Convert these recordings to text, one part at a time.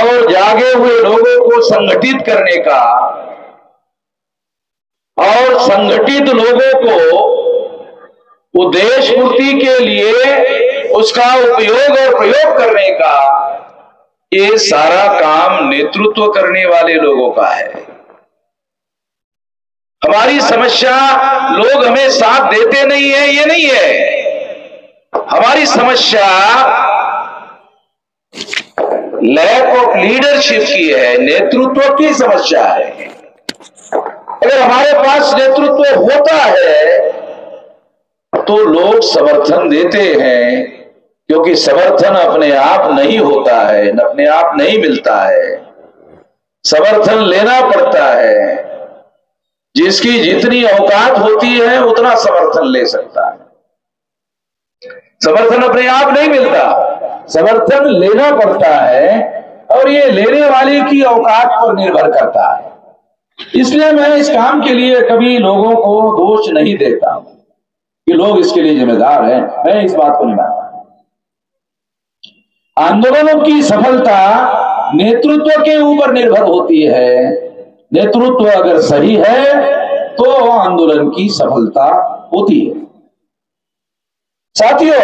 और जागे हुए लोगों को संगठित करने का और संगठित लोगों को उद्देश्य पूर्ति के लिए उसका उपयोग और प्रयोग करने का, ये सारा काम नेतृत्व करने वाले लोगों का है। हमारी समस्या लोग हमें साथ देते नहीं है, ये नहीं है। हमारी समस्या लैक ऑफ लीडरशिप की है, नेतृत्व की समस्या है। अगर हमारे पास नेतृत्व होता है तो लोग समर्थन देते हैं, क्योंकि समर्थन अपने आप नहीं होता है, अपने आप नहीं मिलता है, समर्थन लेना पड़ता है। जिसकी जितनी औकात होती है उतना समर्थन ले सकता है। समर्थन अपने आप नहीं मिलता, समर्थन लेना पड़ता है, और ये लेने वाले की औकात पर निर्भर करता है। इसलिए मैं इस काम के लिए कभी लोगों को दोष नहीं देता हूं कि लोग इसके लिए जिम्मेदार हैं, मैं इस बात को नहीं मानता। आंदोलनों की सफलता नेतृत्व के ऊपर निर्भर होती है। नेतृत्व अगर सही है तो आंदोलन की सफलता होती है। साथियों,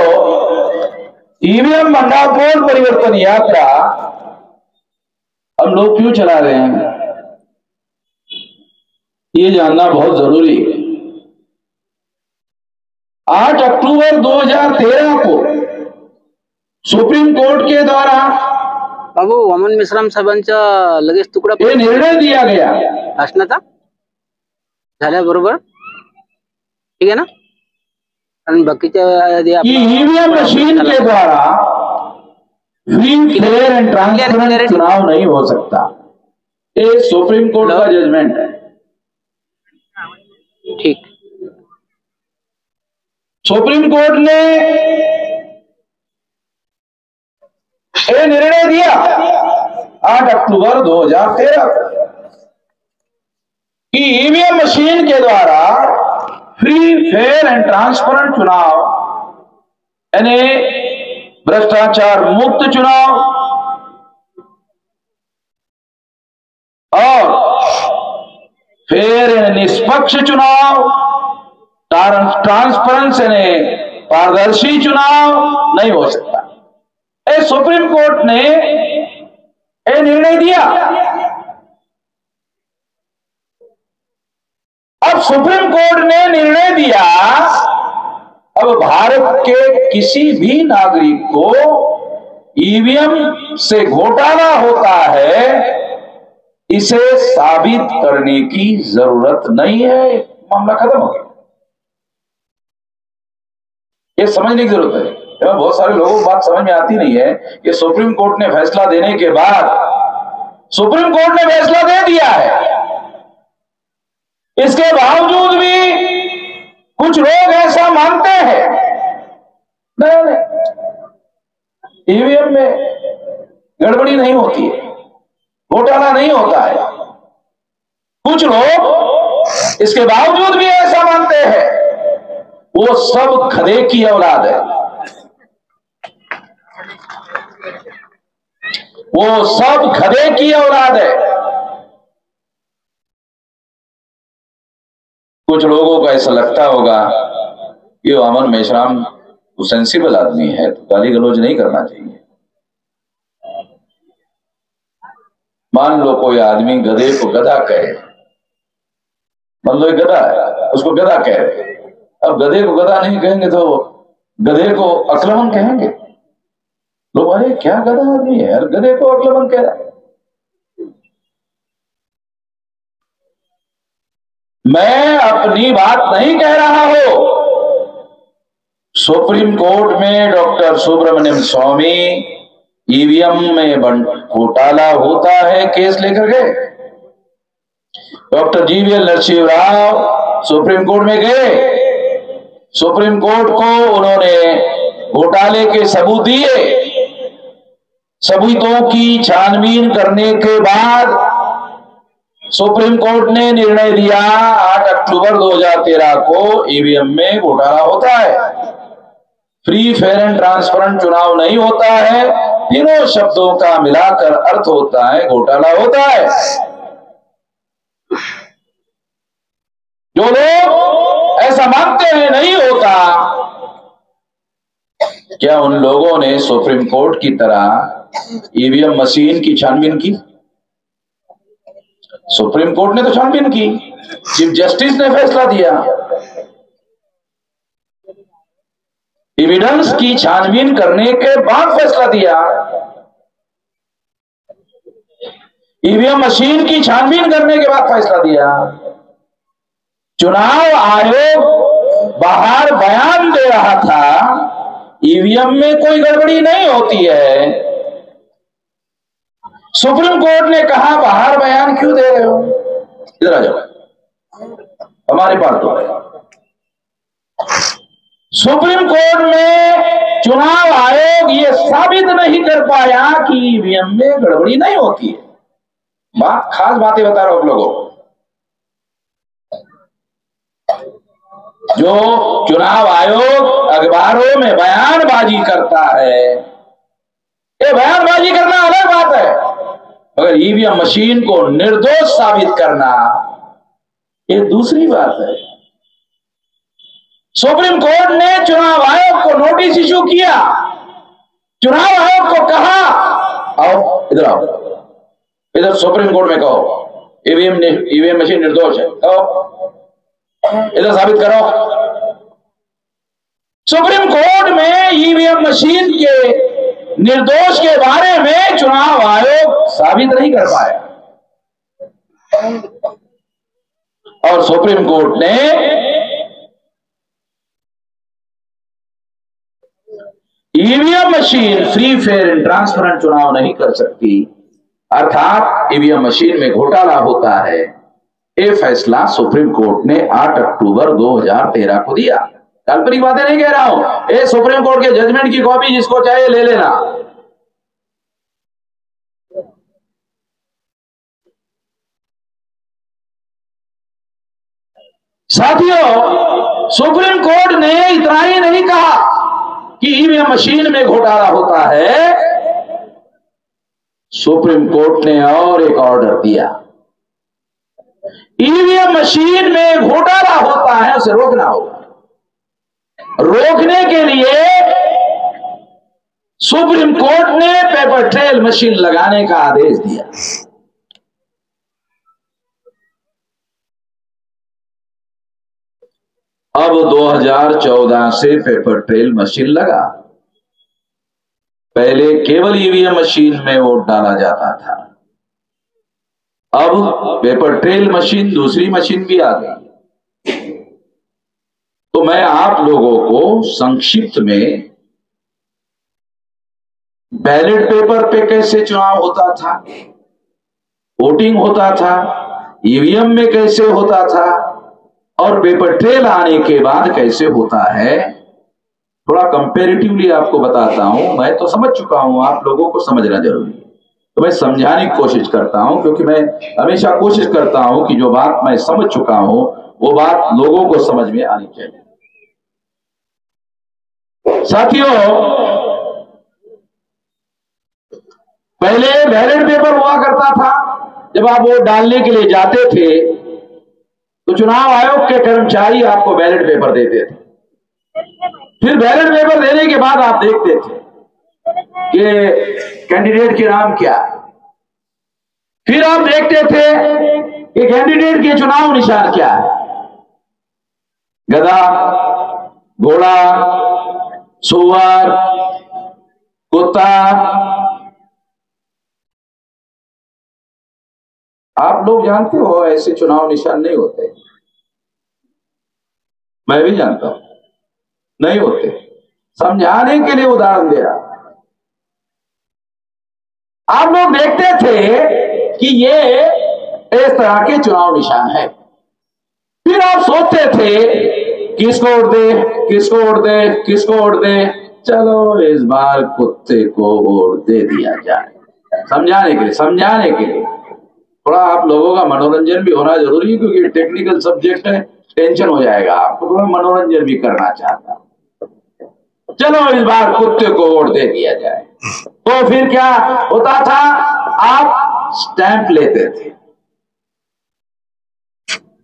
ईवीएम भंडाफोड़ परिवर्तन यात्रा हम लोग क्यों चला रहे हैं, ये जानना बहुत जरूरी है। 8 अक्टूबर 2013 को सुप्रीम कोर्ट के द्वारा बाबू वामन मेश्राम साहेबांचा लगेच तुकडा ये निर्णय दिया गया भाषणाचा झाल्या बरोबर, ठीक है ना। आणि बाकीच्या ईवीएम मशीन के द्वारा फ्री, फेयर एंड ट्रांसपेरेंट चुनाव नहीं हो सकता। ये सुप्रीम कोर्ट का जजमेंट है। ठीक, सुप्रीम कोर्ट ने ये निर्णय दिया 8 अक्टूबर 2013 कि ईवीएम मशीन के द्वारा फ्री, फेयर एंड ट्रांसपेरेंट चुनाव, यानी भ्रष्टाचार मुक्त चुनाव और फेयर एंड निष्पक्ष चुनाव, ट्रांसपेरेंस यानी पारदर्शी चुनाव नहीं हो सकता। सुप्रीम कोर्ट ने यह निर्णय दिया। अब सुप्रीम कोर्ट ने निर्णय दिया, अब भारत के किसी भी नागरिक को ईवीएम से घोटाला होता है, इसे साबित करने की जरूरत नहीं है, मामला खत्म हो गया। ये समझने की जरूरत है। बहुत सारे लोगों को बात समझ में आती नहीं है कि सुप्रीम कोर्ट ने फैसला देने के बाद, सुप्रीम कोर्ट ने फैसला दे दिया है, इसके बावजूद भी कुछ लोग ऐसा मानते हैं नहीं, ईवीएम में गड़बड़ी नहीं होती है, घोटाला नहीं होता है। कुछ लोग इसके बावजूद भी ऐसा मानते हैं। वो सब खदे की औलाद है, वो सब खदे की औलाद है। कुछ लोगों को ऐसा लगता होगा कि वामन मेश्राम सेंसिबल आदमी है तो गाली गलौज नहीं करना चाहिए। मान लो कोई आदमी गधे को गधा कहे, मान लो एक गधा है, उसको गधा कह रहे, अब गधे को गधा नहीं कहेंगे तो गधे को अक्लमन कहेंगे लोग। अरे क्या गधा आदमी है यार, गधे को अक्लमन कह रहा है। मैं अपनी बात नहीं कह रहा हूं। सुप्रीम कोर्ट में डॉक्टर सुब्रमण्यम स्वामी ईवीएम में घोटाला होता है केस लेकर गए। Doctor GVL Narasimha Rao supreme court में गए, सुप्रीम कोर्ट को उन्होंने घोटाले के सबूत दिए। सबूतों की छानबीन करने के बाद सुप्रीम कोर्ट ने निर्णय दिया 8 अक्टूबर 2013 को ईवीएम में घोटाला होता है, फ्री, फेयर एंड ट्रांसपेरेंट चुनाव नहीं होता है, तीनों शब्दों का मिलाकर अर्थ होता है घोटाला होता है। जो लोग ऐसा मानते हैं नहीं होता, क्या उन लोगों ने सुप्रीम कोर्ट की तरह ईवीएम मशीन की छानबीन की? सुप्रीम कोर्ट ने तो छानबीन की, चीफ जस्टिस ने फैसला दिया। एविडेंस की छानबीन करने के बाद फैसला दिया। ईवीएम मशीन की छानबीन करने के बाद फैसला दिया। चुनाव आयोग बाहर बयान दे रहा था ईवीएम में कोई गड़बड़ी नहीं होती है। सुप्रीम कोर्ट ने कहा बाहर बयान क्यों दे रहे हो, इधर आ जाओ, हमारे पास तो सुप्रीम कोर्ट में चुनाव आयोग ये साबित नहीं कर पाया कि ईवीएम में गड़बड़ी नहीं होती है। बात खास बातें बता रहा हूं आप लोगों को। जो चुनाव आयोग अखबारों में बयानबाजी करता है, ये बयानबाजी करना अलग बात है, मगर ईवीएम मशीन को निर्दोष साबित करना ये दूसरी बात है। सुप्रीम कोर्ट ने चुनाव आयोग को नोटिस इशू किया। चुनाव आयोग को कहा आओ इधर आओ, इधर सुप्रीम कोर्ट में कहो ईवीएम मशीन निर्दोष है, कहो इधर साबित करो। सुप्रीम कोर्ट में ईवीएम मशीन के निर्दोष के बारे में चुनाव आयोग साबित नहीं कर पाया और सुप्रीम कोर्ट ने EVM machine free fair and transparent चुनाव नहीं कर सकती, अर्थात ईवीएम मशीन में घोटाला होता है। ये फैसला सुप्रीम कोर्ट ने 8 अक्टूबर 2013 को दिया। काल्पनिक बातें नहीं कह रहा हूं, ये सुप्रीम कोर्ट के जजमेंट की कॉपी जिसको चाहे ले लेना। साथियों, सुप्रीम कोर्ट ने इतना ही नहीं कहा कि ईवीएम मशीन में घोटाला होता है, सुप्रीम कोर्ट ने और एक ऑर्डर दिया। ईवीएम मशीन में घोटाला होता है उसे रोकना होगा। रोकने के लिए सुप्रीम कोर्ट ने पेपर ट्रेल मशीन लगाने का आदेश दिया। अब 2014 से पेपर ट्रेल मशीन लगा। पहले केवल ईवीएम मशीन में वोट डाला जाता था, अब पेपर ट्रेल मशीन दूसरी मशीन भी आ गई। तो मैं आप लोगों को संक्षिप्त में बैलेट पेपर पे कैसे चुनाव होता था, वोटिंग होता था, ईवीएम में कैसे होता था और पेपर ट्रेल आने के बाद कैसे होता है, थोड़ा कंपैरेटिवली आपको बताता हूं। मैं तो समझ चुका हूं, आप लोगों को समझना जरूरी है, तो मैं समझाने की कोशिश करता हूं, क्योंकि मैं हमेशा कोशिश करता हूं कि जो बात मैं समझ चुका हूं वो बात लोगों को समझ में आनी चाहिए। साथियों, पहले बैलेट पेपर हुआ करता था। जब आप वोट डालने के लिए जाते थे तो चुनाव आयोग के कर्मचारी आपको बैलेट पेपर देते थे। फिर बैलेट पेपर देने के बाद आप देखते थे कि कैंडिडेट के नाम क्या है। फिर आप देखते थे कि कैंडिडेट के चुनाव निशान क्या है, गधा, घोड़ा, सुअर, कुत्ता। आप लोग जानते हो ऐसे चुनाव निशान नहीं होते, मैं भी जानता हूं नहीं होते। समझाने के लिए उदाहरण दे रहा। आप लोग देखते थे कि ये इस तरह के चुनाव निशान है। फिर आप सोचते थे किसको वोट दे, किसको वोट दे, किसको वोट दे। चलो इस बार कुत्ते को वोट दे दिया जाए। समझाने के लिए थोड़ा आप लोगों का मनोरंजन भी होना जरूरी है, क्योंकि टेक्निकल सब्जेक्ट है, टेंशन हो जाएगा आपको। थोड़ा मनोरंजन भी करना चाहता हूं। चलो इस बार कुत्ते को वोट दे दिया जाए। तो फिर क्या होता था, आप स्टैंप लेते थे,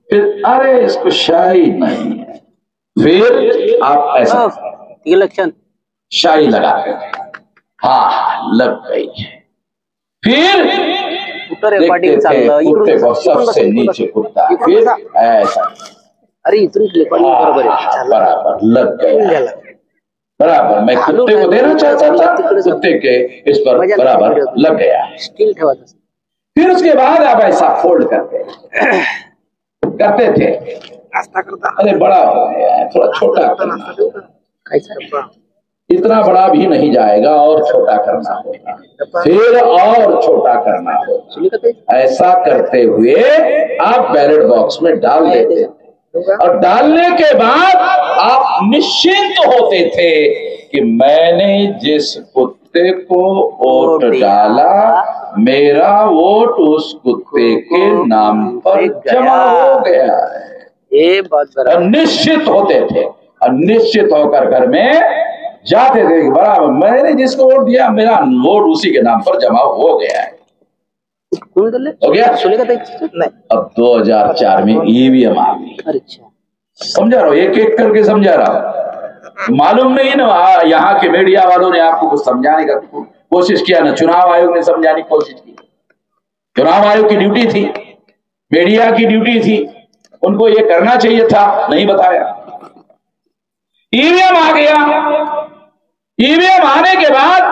फिर अरे इसको शाही नहीं है, फिर आप ऐसा इलेक्शन शाही लगाते थे, हाँ लग गई है, फिर देखते थे कुत्ते को सबसे नीचे कुत्ता, फिर ऐसा अरे इतनी बरोबर आहे, बराबर लग गया, बराबर मैं कुत्ते को देना चाहता था, कुत्ते के इस पर बराबर लग गया। स्टील ठेवायचं, फिर उसके बाद आप ऐसा फोल्ड करते थे, अरे बड़ा हो गया है, थोड़ा छोटा करना, इतना बड़ा भी नहीं जाएगा और छोटा करना होगा, फिर और छोटा करना होगा, ऐसा करते हुए आप बैलेट बॉक्स में डाल देते थे, और डालने के बाद आप निश्चिंत होते थे कि मैंने जिस कुत्ते को वोट डाला, मेरा वोट उस कुत्ते के नाम पर जमा हो गया है, ये बात बराबर। निश्चित होते थे, और निश्चित होकर घर में जाते थे, बराबर मैंने जिसको वोट दिया मेरा वोट उसी के नाम पर जमा हो गया है, हो गया। नहीं, अब 2004 में ईवीएम आ गई, अच्छा समझा रहा हूँ, एक एक करके समझा रहा हूँ, मालूम नहीं ना, यहाँ के मीडिया वालों ने आपको कुछ समझाने का कोशिश किया ना, चुनाव आयोग ने समझाने की कोशिश की, चुनाव आयोग की ड्यूटी थी, मीडिया की ड्यूटी थी, उनको ये करना चाहिए था, नहीं बताया। ईवीएम आ गया, ईवीएम आने के बाद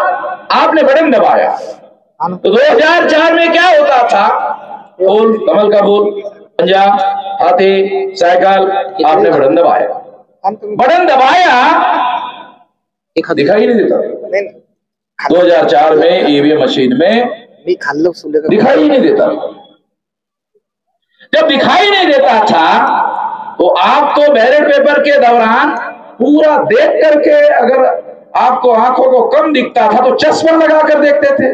आपने बटन दबाया, तो 2004 में क्या होता था, फूल, कमल का फूल, पंजा, हाथी, साइकिल, आपने बटन दबाया, बटन दबाया, दिखाई नहीं देता, 2004 में ईवीएम मशीन में दिखाई नहीं देता, जब दिखाई नहीं देता था तो आप तो बैलेट पेपर के दौरान पूरा देख करके, अगर आपको आंखों को कम दिखता था तो चश्मा लगा कर देखते थे,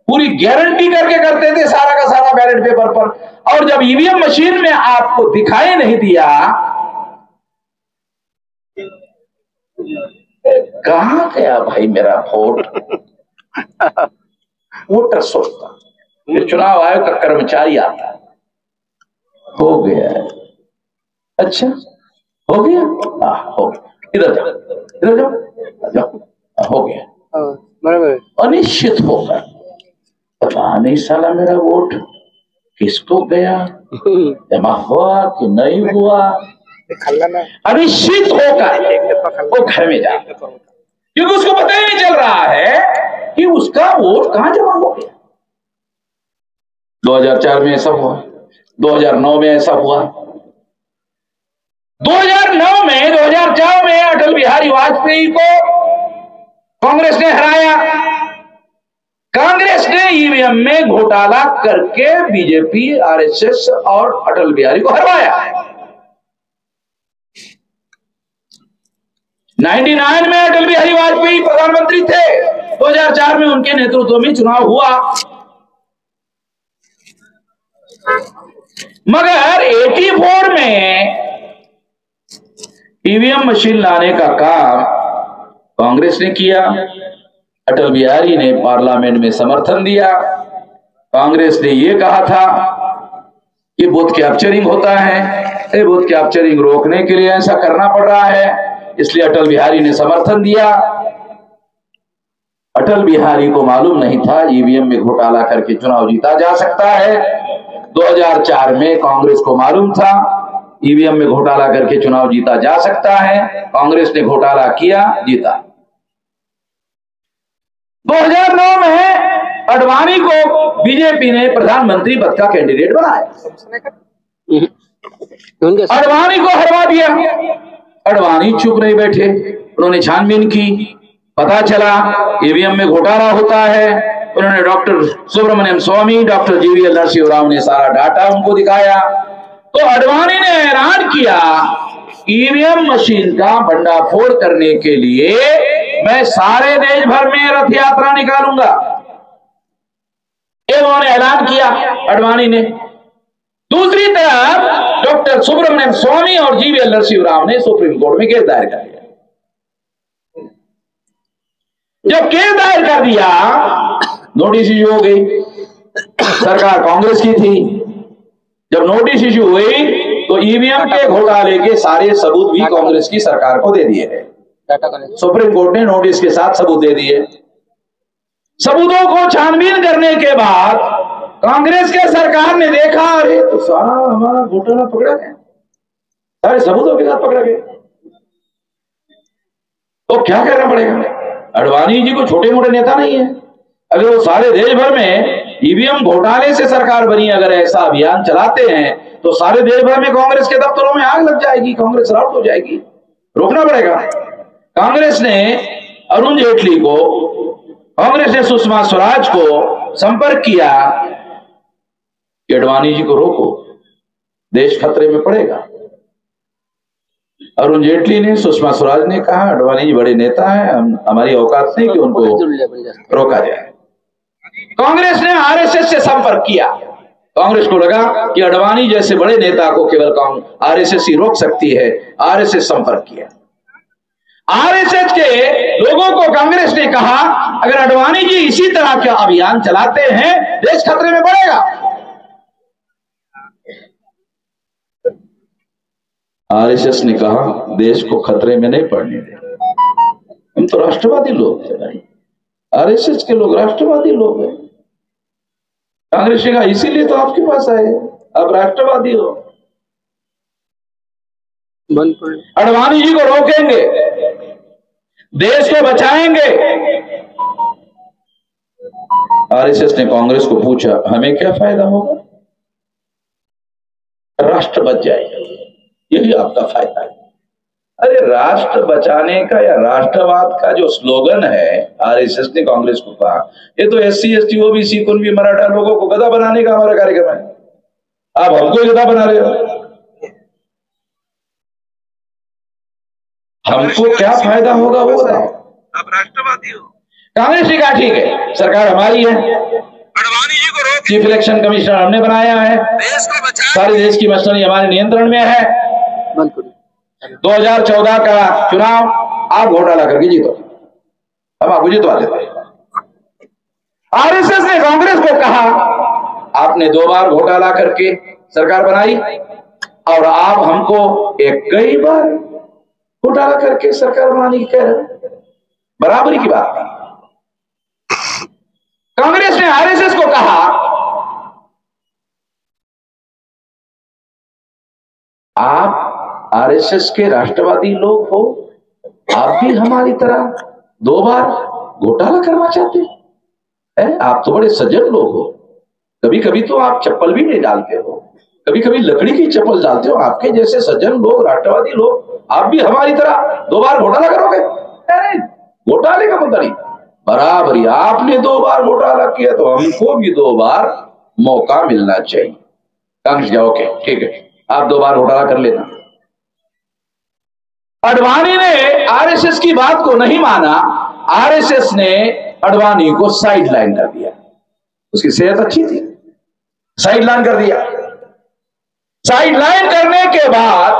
पूरी गारंटी करके करते थे सारा का सारा बैलेट पेपर पर, और जब ईवीएम मशीन में आपको दिखाई नहीं दिया, कहां गया भाई मेरा वोट, वोटर सोचता, फिर चुनाव आयोग का कर्मचारी आता, हो गया है, अच्छा हो गया, हो गया, इधर जाओ, इधर जाओ, जाओ, हो गया, बराबर। अनिश्चित होगा, पता नहीं साला मेरा वोट किसको गया, जमा हुआ कि नहीं हुआ, अनिश्चित होकर वो घर में जा, क्योंकि उसको पता ही नहीं चल रहा है कि उसका वोट कहां जमा हो गया। 2004 में ऐसा हुआ, 2009 में ऐसा हुआ, 2009 में 2004 में अटल बिहारी वाजपेयी को कांग्रेस ने हराया, कांग्रेस ने ईवीएम में घोटाला करके बीजेपी, आरएसएस और अटल बिहारी को हरवाया। 99 में अटल बिहारी वाजपेयी प्रधानमंत्री थे, 2004 में उनके नेतृत्व में चुनाव हुआ, मगर 84 में ईवीएम मशीन लाने का काम कांग्रेस ने किया, अटल बिहारी ने पार्लियामेंट में समर्थन दिया, कांग्रेस ने यह कहा था कि बूथ कैप्चरिंग होता है, बूथ कैप्चरिंग रोकने के लिए ऐसा करना पड़ रहा है, इसलिए अटल बिहारी ने समर्थन दिया। अटल बिहारी को मालूम नहीं था ईवीएम में घोटाला करके चुनाव जीता जा सकता है, 2004 में कांग्रेस को मालूम था ईवीएम में घोटाला करके चुनाव जीता जा सकता है, कांग्रेस ने घोटाला किया, जीता। 2009 में अडवाणी को बीजेपी ने प्रधानमंत्री पद का कैंडिडेट बनाया, अडवाणी को हरवा दिया, अडवाणी चुप नहीं बैठे, उन्होंने छानबीन की, पता चला ईवीएम में घोटाला होता है, उन्होंने डॉक्टर सुब्रमण्यम स्वामी, डॉक्टर जीवीएल नरसिंह राव ने सारा डाटा उनको दिखाया, तो अडवाणी ने ऐलान किया ईवीएम मशीन का भंडाफोड़ करने के लिए मैं सारे देश भर में रथ यात्रा निकालूंगा, ये उन्होंने ऐलान किया अडवाणी ने। दूसरी तरफ डॉक्टर सुब्रमण्यम स्वामी और जीवीएल नरसिंह राव ने सुप्रीम कोर्ट में केस दायर कर दिया। जब केस दायर कर दिया, नोटिस इश्यू हो गई। सरकार कांग्रेस की थी। जब नोटिस इश्यू हुई तो ईवीएम के घोटाले के सारे सबूत भी कांग्रेस की सरकार को दे दिए हैं। सुप्रीम कोर्ट ने नोटिस के साथ सबूत दे दिए। सबूतों को छानबीन करने के बाद कांग्रेस के सरकार ने देखा, अरे तो सारा हमारा घोटाला पकड़ा गया, सारे सबूतों के साथ पकड़ा गया, तो क्या करना पड़ेगा? अडवाणी जी को छोटे मोटे नेता नहीं है। अगर वो सारे देश भर में ईवीएम घोटाले से सरकार बनी, अगर ऐसा अभियान चलाते हैं तो सारे देश भर में कांग्रेस के दफ्तरों में आग लग जाएगी, कांग्रेस राउट हो जाएगी। रोकना पड़ेगा। कांग्रेस ने अरुण जेटली को, कांग्रेस ने सुषमा स्वराज को संपर्क किया कि अडवाणी जी को रोको, देश खतरे में पड़ेगा। अरुण जेटली ने, सुषमा स्वराज ने कहा अडवाणी जी बड़े नेता हैं, हमारी औकात नहीं कि उनको रोका जाए। कांग्रेस ने आरएसएस से संपर्क किया। कांग्रेस को लगा कि अडवाणी जैसे बड़े नेता को केवल आरएसएस ही रोक सकती है। आरएसएस संपर्क किया। आरएसएस के लोगों को कांग्रेस ने कहा अगर अडवाणी जी इसी तरह का अभियान चलाते हैं, देश खतरे में पड़ेगा। आरएसएस ने कहा देश को खतरे में नहीं पड़ने दे, हम तो राष्ट्रवादी लोग थे भाई, आरएसएस के लोग राष्ट्रवादी लोग हैं। कांग्रेस ने कहा इसीलिए तो आपके पास आए, आप राष्ट्रवादी हो, अडवाणी जी को रोकेंगे, देश को बचाएंगे। आरएसएस ने कांग्रेस को पूछा हमें क्या फायदा होगा? राष्ट्र बच जाएगा, यही आपका फायदा है। अरे राष्ट्र बचाने का या राष्ट्रवाद का जो स्लोगन है, आरएसएस ने कांग्रेस को कहा, ये तो SC ST OBC Kunbi Maratha लोगों को गधा बनाने का हमारा कार्यक्रम है। आप हमको ही गधा बना रहे हो, हमको क्या फायदा होगा वो बताओ। आप राष्ट्रवादी हो। कांग्रेस ने कहा ठीक है, सरकार हमारी है, अडवाणी जी को रोक, चीफ इलेक्शन कमिश्नर हमने बनाया है, देश को बचाए, सारे देश की मशीनरी हमारे नियंत्रण में है। 2014 का चुनाव आप घोटाला करके जीतो, हम आपको जितवा देते हैं। आरएसएस ने कांग्रेस को कहा आपने 2 बार घोटाला करके सरकार बनाई और आप हमको कई बार घोटाला करके सरकार बनाने की कह रहे हैं, बराबरी की बात नहीं। कांग्रेस ने आरएसएस को कहा आप आरएसएस के राष्ट्रवादी लोग हो, आप भी हमारी तरह 2 बार घोटाला करना चाहते हैं? आप तो बड़े सज्जन लोग हो, कभी कभी तो आप चप्पल भी नहीं डालते हो, कभी कभी लकड़ी की चप्पल डालते हो। आपके जैसे सज्जन लोग, राष्ट्रवादी लोग, आप भी हमारी तरह 2 बार घोटाला करोगे? अरे घोटाले का मतलब नहीं, बराबरी। आपने 2 बार घोटाला किया तो हमको भी 2 बार मौका मिलना चाहिए। कांग्रेस जाओ, ओके ठीक है, आप 2 बार घोटाला कर लेना। अडवाणी ने आरएसएस की बात को नहीं माना। आरएसएस ने अडवाणी को साइडलाइन कर दिया, उसकी सेहत अच्छी थी, साइडलाइन कर दिया। साइडलाइन करने के बाद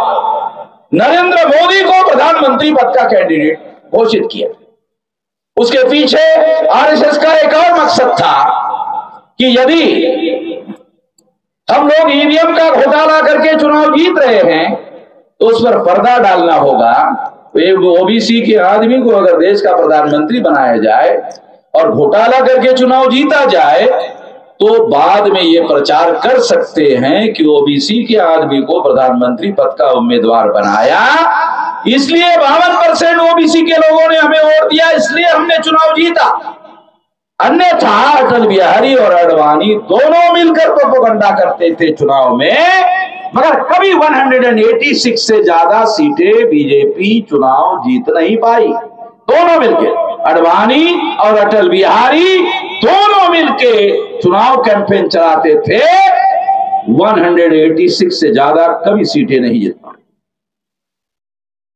नरेंद्र मोदी को प्रधानमंत्री पद का कैंडिडेट घोषित किया। उसके पीछे आरएसएस का एक और मकसद था कि यदि हम लोग ईवीएम का घोटाला करके चुनाव जीत रहे हैं तो उस पर पर्दा डालना होगा। एक ओबीसी के आदमी को अगर देश का प्रधानमंत्री बनाया जाए और घोटाला करके चुनाव जीता जाए तो बाद में ये प्रचार कर सकते हैं कि ओबीसी के आदमी को प्रधानमंत्री पद का उम्मीदवार बनाया, इसलिए 52% ओबीसी के लोगों ने हमें वोट दिया, इसलिए हमने चुनाव जीता। अन्यथा अटल बिहारी और अडवाणी दोनों मिलकर प्रोपेगेंडा करते थे चुनाव में, मगर कभी 186 से ज्यादा सीटें बीजेपी चुनाव जीत नहीं पाई। दोनों मिलके, अडवाणी और अटल बिहारी दोनों मिलके चुनाव कैंपेन चलाते थे, 186 से ज्यादा कभी सीटें नहीं जीत पाई।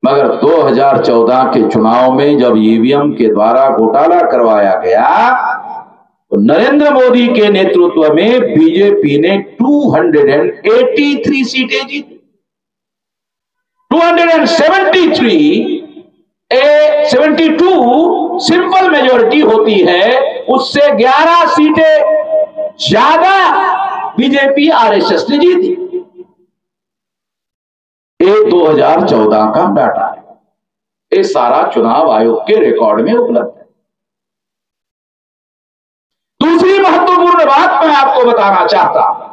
मगर 2014 के चुनाव में जब ईवीएम के द्वारा घोटाला करवाया गया तो नरेंद्र मोदी के नेतृत्व में बीजेपी ने 283 सीटें जीती। 273 72 सिंपल मेजोरिटी होती है, उससे 11 सीटें ज्यादा बीजेपी आरएसएस ने जीती। ये 2014 का डाटा है, ये सारा चुनाव आयोग के रिकॉर्ड में उपलब्ध है। दूसरी महत्वपूर्ण बात मैं आपको बताना चाहता हूं,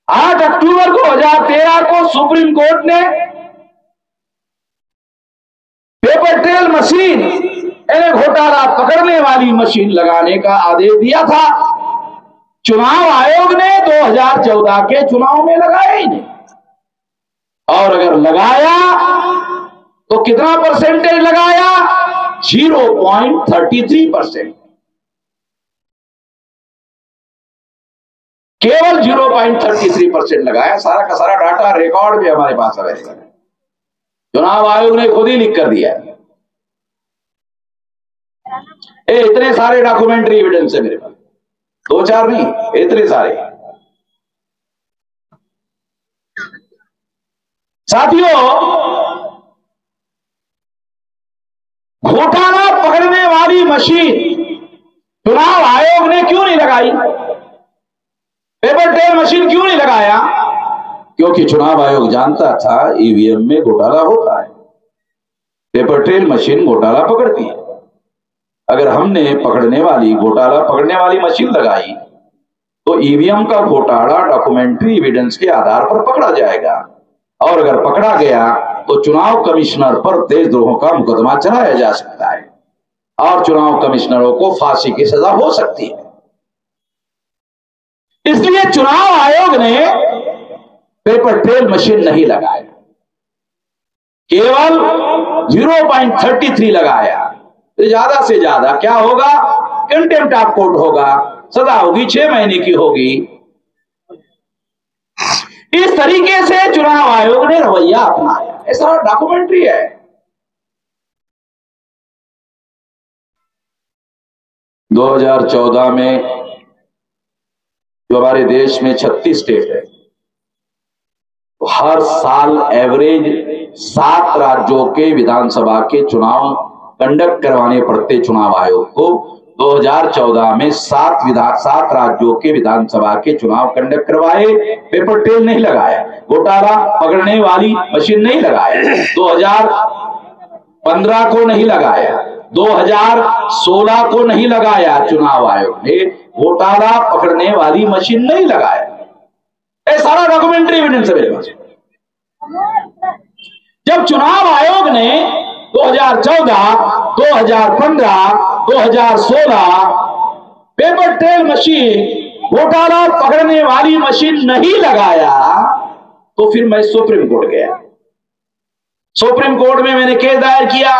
8 अक्टूबर 2013 को सुप्रीम कोर्ट ने पेपर ट्रेल मशीन यानी घोटाला पकड़ने वाली मशीन लगाने का आदेश दिया था। चुनाव आयोग ने 2014 के चुनाव में लगाया ही नहीं, और अगर लगाया तो कितना परसेंटेज लगाया? 0.33%, केवल 0.33% लगाया। सारा का सारा डाटा रिकॉर्ड भी हमारे पास अवेलेबल है, चुनाव आयोग ने खुद ही लिख कर दिया। इतने सारे डॉक्यूमेंट्री एविडेंस है मेरे पास, 2-4 नहीं, इतने सारे। साथियों, घोटाला पकड़ने वाली मशीन चुनाव आयोग ने क्यों नहीं लगाई? पेपर ट्रेल मशीन क्यों नहीं लगाया? क्योंकि चुनाव आयोग जानता था ईवीएम में घोटाला होता है, पेपर ट्रेल मशीन घोटाला पकड़ती है। अगर हमने घोटाला पकड़ने वाली मशीन लगाई तो ईवीएम का घोटाला डॉक्यूमेंट्री एविडेंस के आधार पर पकड़ा जाएगा, और अगर पकड़ा गया तो चुनाव कमिश्नर पर देशद्रोह का मुकदमा चलाया जा सकता है और चुनाव कमिश्नरों को फांसी की सजा हो सकती है। इसलिए चुनाव आयोग ने पेपर ट्रेल मशीन नहीं लगाया, केवल 0.33 लगाया। तो ज्यादा से ज्यादा क्या होगा? कंटेम्प्ट ऑफ कोर्ट होगा, सजा होगी 6 महीने की होगी। इस तरीके से चुनाव आयोग ने रवैया अपनाया, ऐसा डॉक्यूमेंट्री है। - 2014 में जो हमारे देश में 36 स्टेट है, हर साल एवरेज 7 राज्यों के विधानसभा के चुनाव कंडक्ट करवाने पड़ते चुनाव आयोग को। 2014 में 7 राज्यों के विधानसभा के चुनाव कंडक्ट करवाए, पेपर ट्रेल नहीं लगाया, घोटाला पकड़ने वाली मशीन नहीं लगाया। 2015 को नहीं लगाया, 2016 को नहीं लगाया, चुनाव आयोग ने घोटाला पकड़ने वाली मशीन नहीं लगाया। ये सारा डॉक्यूमेंट्री एविडेंस है मेरे पास। जब चुनाव आयोग ने 2014, 2015, 2016 पेपर ट्रेल मशीन घोटाला पकड़ने वाली मशीन नहीं लगाया, तो फिर मैं सुप्रीम कोर्ट गया। सुप्रीम कोर्ट में मैंने केस दायर किया।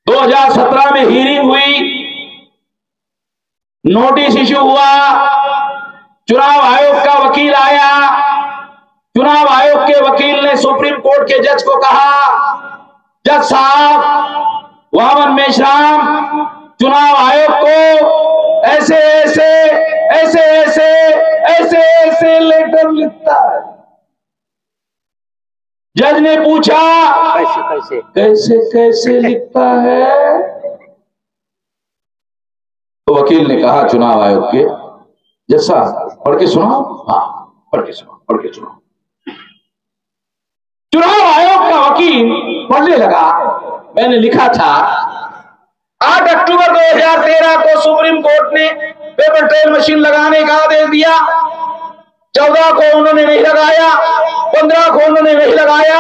2017 में हियरिंग हुई, नोटिस इश्यू हुआ, चुनाव आयोग का वकील आया, चुनाव आयोग के वकील ने सुप्रीम कोर्ट के जज को कहा, जज साहब वामन मेश्राम चुनाव आयोग को ऐसे ऐसे ऐसे ऐसे ऐसे ऐसे लेटर लिखता है। जज ने पूछा कैसे कैसे कैसे लिखता है? तो वकील ने कहा चुनाव आयोग के जज साहब पढ़ के सुनाओ। हाँ, पढ़ के सुनाओ। चुनाव आयोग का वकील पढ़ने लगा। मैंने लिखा था 8 अक्टूबर 2013 को सुप्रीम कोर्ट ने पेपर ट्रेल मशीन लगाने का आदेश दिया। 14 को उन्होंने नहीं लगाया, 15 को उन्होंने नहीं लगाया,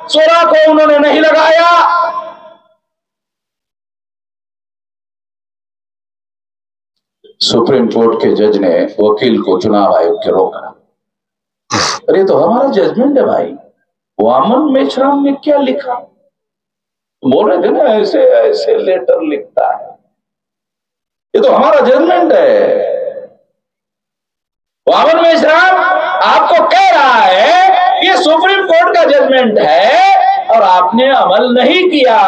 16 को उन्होंने नहीं लगाया। सुप्रीम कोर्ट के जज ने वकील को चुनाव आयोग के रोका। अरे तो हमारा जजमेंट है भाई, वामन मेश्राम ने क्या लिखा? बोल रहे थे ना ऐसे ऐसे लेटर लिखता है, ये तो हमारा जजमेंट है। वामन मेश्राम आपको कह रहा है ये सुप्रीम कोर्ट का जजमेंट है और आपने अमल नहीं किया,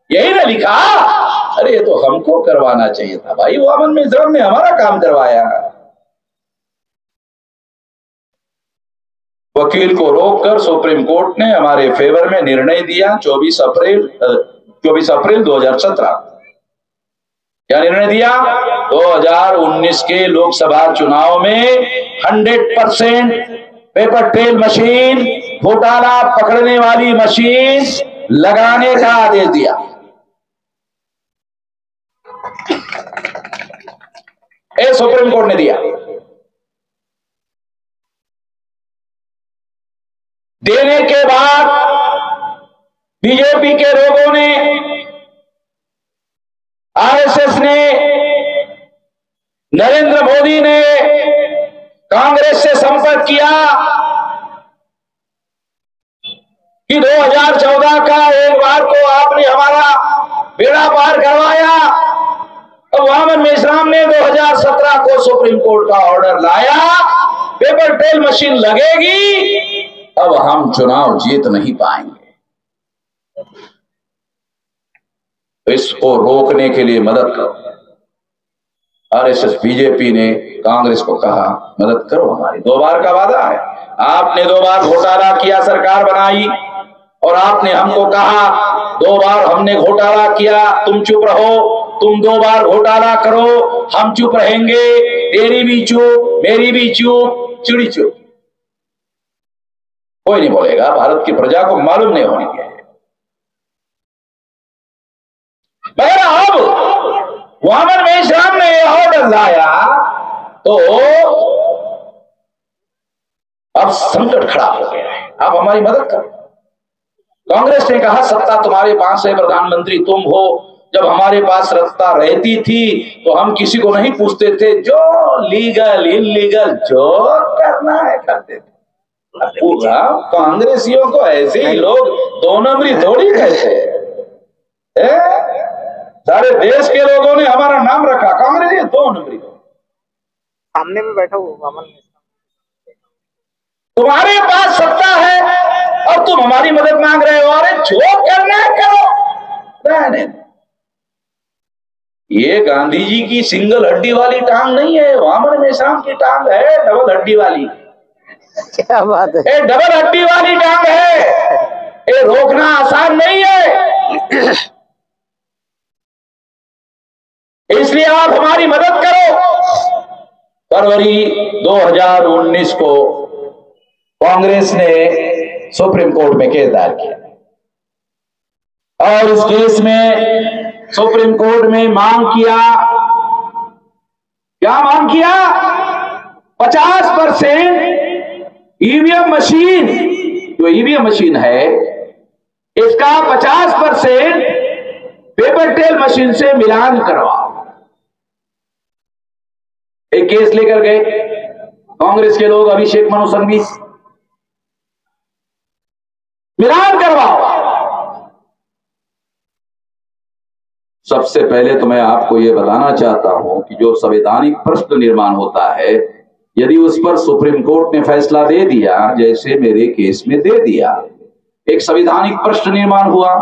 यही ना लिखा? अरे ये तो हमको करवाना चाहिए था भाई, वामन मेश्राम ने हमारा काम करवाया। वकील को रोककर सुप्रीम कोर्ट ने हमारे फेवर में निर्णय दिया 24 अप्रैल 2017। क्या निर्णय दिया? 2019 के लोकसभा चुनाव में 100% पेपर ट्रेल मशीन, घोटाला पकड़ने वाली मशीन लगाने का आदेश दिया। सुप्रीम कोर्ट ने दिया। देने के बाद बीजेपी के लोगों ने, आरएसएस ने, नरेंद्र मोदी ने कांग्रेस से संपर्क किया कि 2014 का एक बार तो आपने हमारा बेड़ा पार करवाया, अब वामन मेश्राम ने 2017 को सुप्रीम कोर्ट का ऑर्डर लाया, पेपर ट्रेल मशीन लगेगी, अब हम चुनाव जीत नहीं पाएंगे। तो इसको रोकने के लिए मदद करो। आरएसएस बीजेपी ने कांग्रेस को कहा मदद करो हमारी, 2 बार का वादा है। आपने 2 बार घोटाला किया, सरकार बनाई, और आपने हमको कहा 2 बार हमने घोटाला किया, तुम चुप रहो, तुम 2 बार घोटाला करो, हम चुप रहेंगे, तेरी भी चुप, मेरी भी चुप, चिड़ी चुप। कोई नहीं बोलेगा, भारत की प्रजा को मालूम नहीं होनी चाहिए। मगर अब वामन मेश्राम ने ऑर्डर लाया तो अब संकट खड़ा हो गया है, आप हमारी मदद करो। कांग्रेस ने कहा सत्ता तुम्हारे पास है, प्रधानमंत्री तुम हो, जब हमारे पास सत्ता रहती थी तो हम किसी को नहीं पूछते थे, जो लीगल इलीगल जो करना है करते थे। पूरा कांग्रेसियों को ऐसे ही लोग 2 नंबरी थोड़ी कहते हैं। सारे देश के लोगों ने हमारा नाम रखा कांग्रेस 2 नंबरी। सामने में बैठा हुआ वामन मेश्राम, तुम्हारे पास सत्ता है और तुम हमारी मदद मांग रहे हो, अरे जो करना है करो। नहीं, ये गांधी जी की सिंगल हड्डी वाली टांग नहीं है, वामन मेश्राम की टांग है डबल हड्डी वाली। क्या बात है, ये डबल हड्डी वाली टांग है, ये रोकना आसान नहीं है, इसलिए आप हमारी मदद करो। फरवरी 2019 को कांग्रेस ने सुप्रीम कोर्ट में केस दायर किया और इस केस में सुप्रीम कोर्ट में मांग किया, क्या मांग किया? 50% ईवीएम मशीन, जो ईवीएम मशीन है इसका 50% पेपर ट्रेल मशीन से मिलान करवाओ। एक केस लेकर गए कांग्रेस के लोग, अभिषेक मनु सिंघवी, मिलान करवाओ। सबसे पहले तो मैं आपको यह बताना चाहता हूं कि जो संवैधानिक प्रश्न निर्माण होता है, यदि उस पर सुप्रीम कोर्ट ने फैसला दे दिया, जैसे मेरे केस में दे दिया, एक संवैधानिक प्रश्न निर्माण हुआ,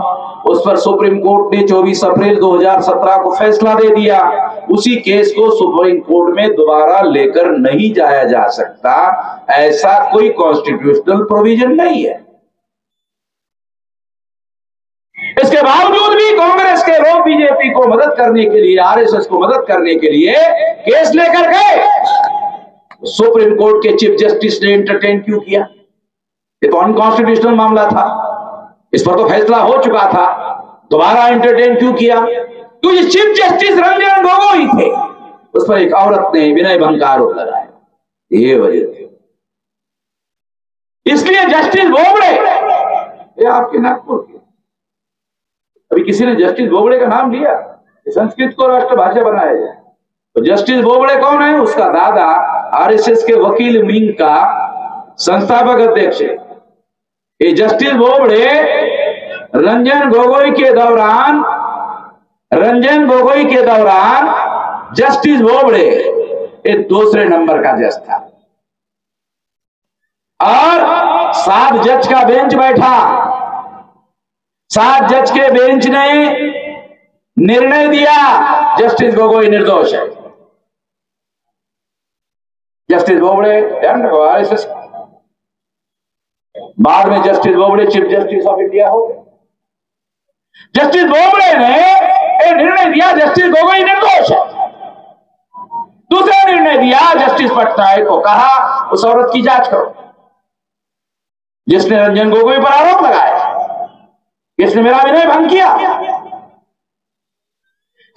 उस पर सुप्रीम कोर्ट ने 24 अप्रैल 2017 को फैसला दे दिया, उसी केस को सुप्रीम कोर्ट में दोबारा लेकर नहीं जाया जा सकता, ऐसा कोई कॉन्स्टिट्यूशनल प्रोविजन नहीं है। इसके बावजूद भी कांग्रेस के लोग बीजेपी को मदद करने के लिए, आरएसएस को मदद करने के लिए केस लेकर गए। सुप्रीम कोर्ट के चीफ जस्टिस ने एंटरटेन क्यों किया? ये तो अनकॉन्स्टिट्यूशनल मामला था, इस पर तो फैसला हो चुका था, दोबारा एंटरटेन क्यों किया? क्योंकि चीफ जस्टिस रंजन गोगोई थे, उस पर एक औरत ने विनय भंग का आरोप लगाया, ये वजह थी। इसलिए जस्टिस बोबड़े, ये आपके नागपुर के, अभी किसी ने जस्टिस बोबड़े का नाम लिया, संस्कृत को राष्ट्रभाषा बनाया जाए, तो जस्टिस बोबड़े कौन है? उसका दादा आरएसएस के वकील विंग का संस्थापक अध्यक्ष है। ये जस्टिस बोबड़े रंजन गोगोई के दौरान जस्टिस बोबड़े एक दूसरे नंबर का जज था और 7 जज का बेंच बैठा। 7 जज के बेंच ने निर्णय दिया जस्टिस गोगोई निर्दोष है। जस्टिस बोबड़े आरएसएस, बाद में justice Bobde chief justice of India हो गए। जस्टिस बोबड़े ने एक निर्णय दिया, जस्टिस गोगोई निर्दोष है। दूसरा निर्णय दिया, जस्टिस पटनायक को कहा उस औरत की जांच करो जिसने रंजन गोगोई पर आरोप लगाया, जिसने मेरा विनय भंग किया।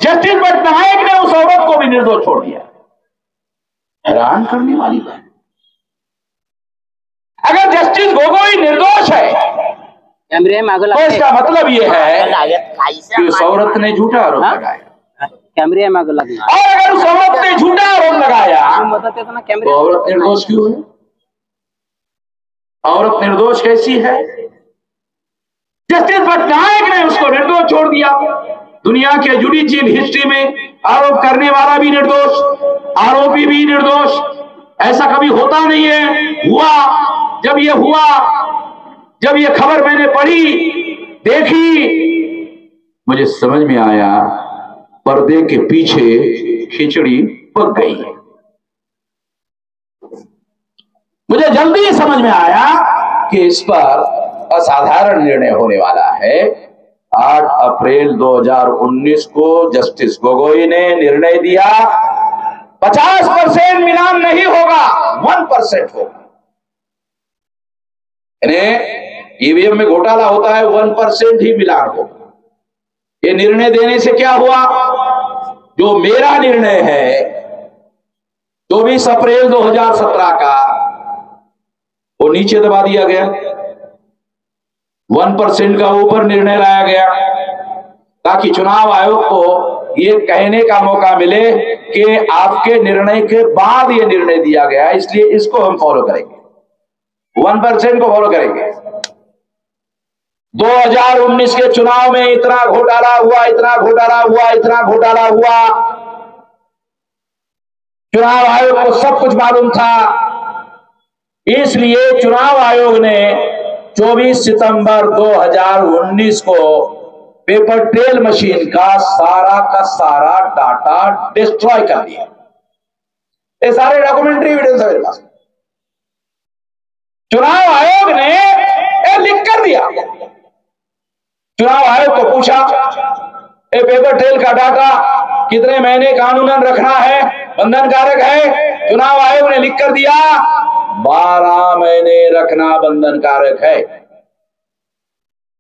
जस्टिस पटनायक ने उस औरत को भी निर्दोष छोड़ दिया। हैरान करने वाली बात। अगर जस्टिस गोगोई निर्दोष है तो इसका मतलब यह है कि उस औरत ने झूठा आरोप लगाया। कैमरे में लगना। और अगर उस औरत ने झूठा आरोप लगाया तो औरत निर्दोष क्यों है? औरत निर्दोष कैसी है? जस्टिस पटनायक ने उसको निर्दोष छोड़ दिया। दुनिया के जुडिशियल हिस्ट्री में आरोप करने वाला भी निर्दोष, आरोपी भी निर्दोष। ऐसा कभी होता नहीं है। हुआ, जब ये हुआ, जब ये खबर मैंने पढ़ी, देखी, मुझे समझ में आया पर्दे के पीछे खिचड़ी पक गई है। मुझे जल्दी समझ में आया कि इस पर असाधारण निर्णय होने वाला है। 8 अप्रैल 2019 को जस्टिस गोगोई ने निर्णय दिया 50% मिलान नहीं होगा, 1% होगा। ईवीएम में घोटाला होता है, 1% ही मिलान होगा। ये निर्णय देने से क्या हुआ? जो मेरा निर्णय है 24 अप्रैल 2017 का, वो नीचे दबा दिया गया। 1% का ऊपर निर्णय लाया गया ताकि चुनाव आयोग को ये कहने का मौका मिले कि आपके निर्णय के बाद ये निर्णय दिया गया, इसलिए इसको हम फॉलो करेंगे, 1% को फॉलो करेंगे। 2019 के चुनाव में इतना घोटाला हुआ, इतना घोटाला हुआ, इतना घोटाला हुआ। चुनाव आयोग को सब कुछ मालूम था। इसलिए चुनाव आयोग ने 24 सितंबर 2019 को पेपर ट्रेल मशीन का सारा डाटा डिस्ट्रॉय कर दिया। ये सारे डॉक्यूमेंट्री एविडेंस है मेरे पास। चुनाव आयोग ने ये लिख कर दिया। चुनाव आयोग को पूछा ये पेपर ट्रेल का डाटा कितने महीने कानूनन रखना है, बंधनकारक है? चुनाव आयोग ने लिख कर दिया 12 महीने रखना बंधनकारक है।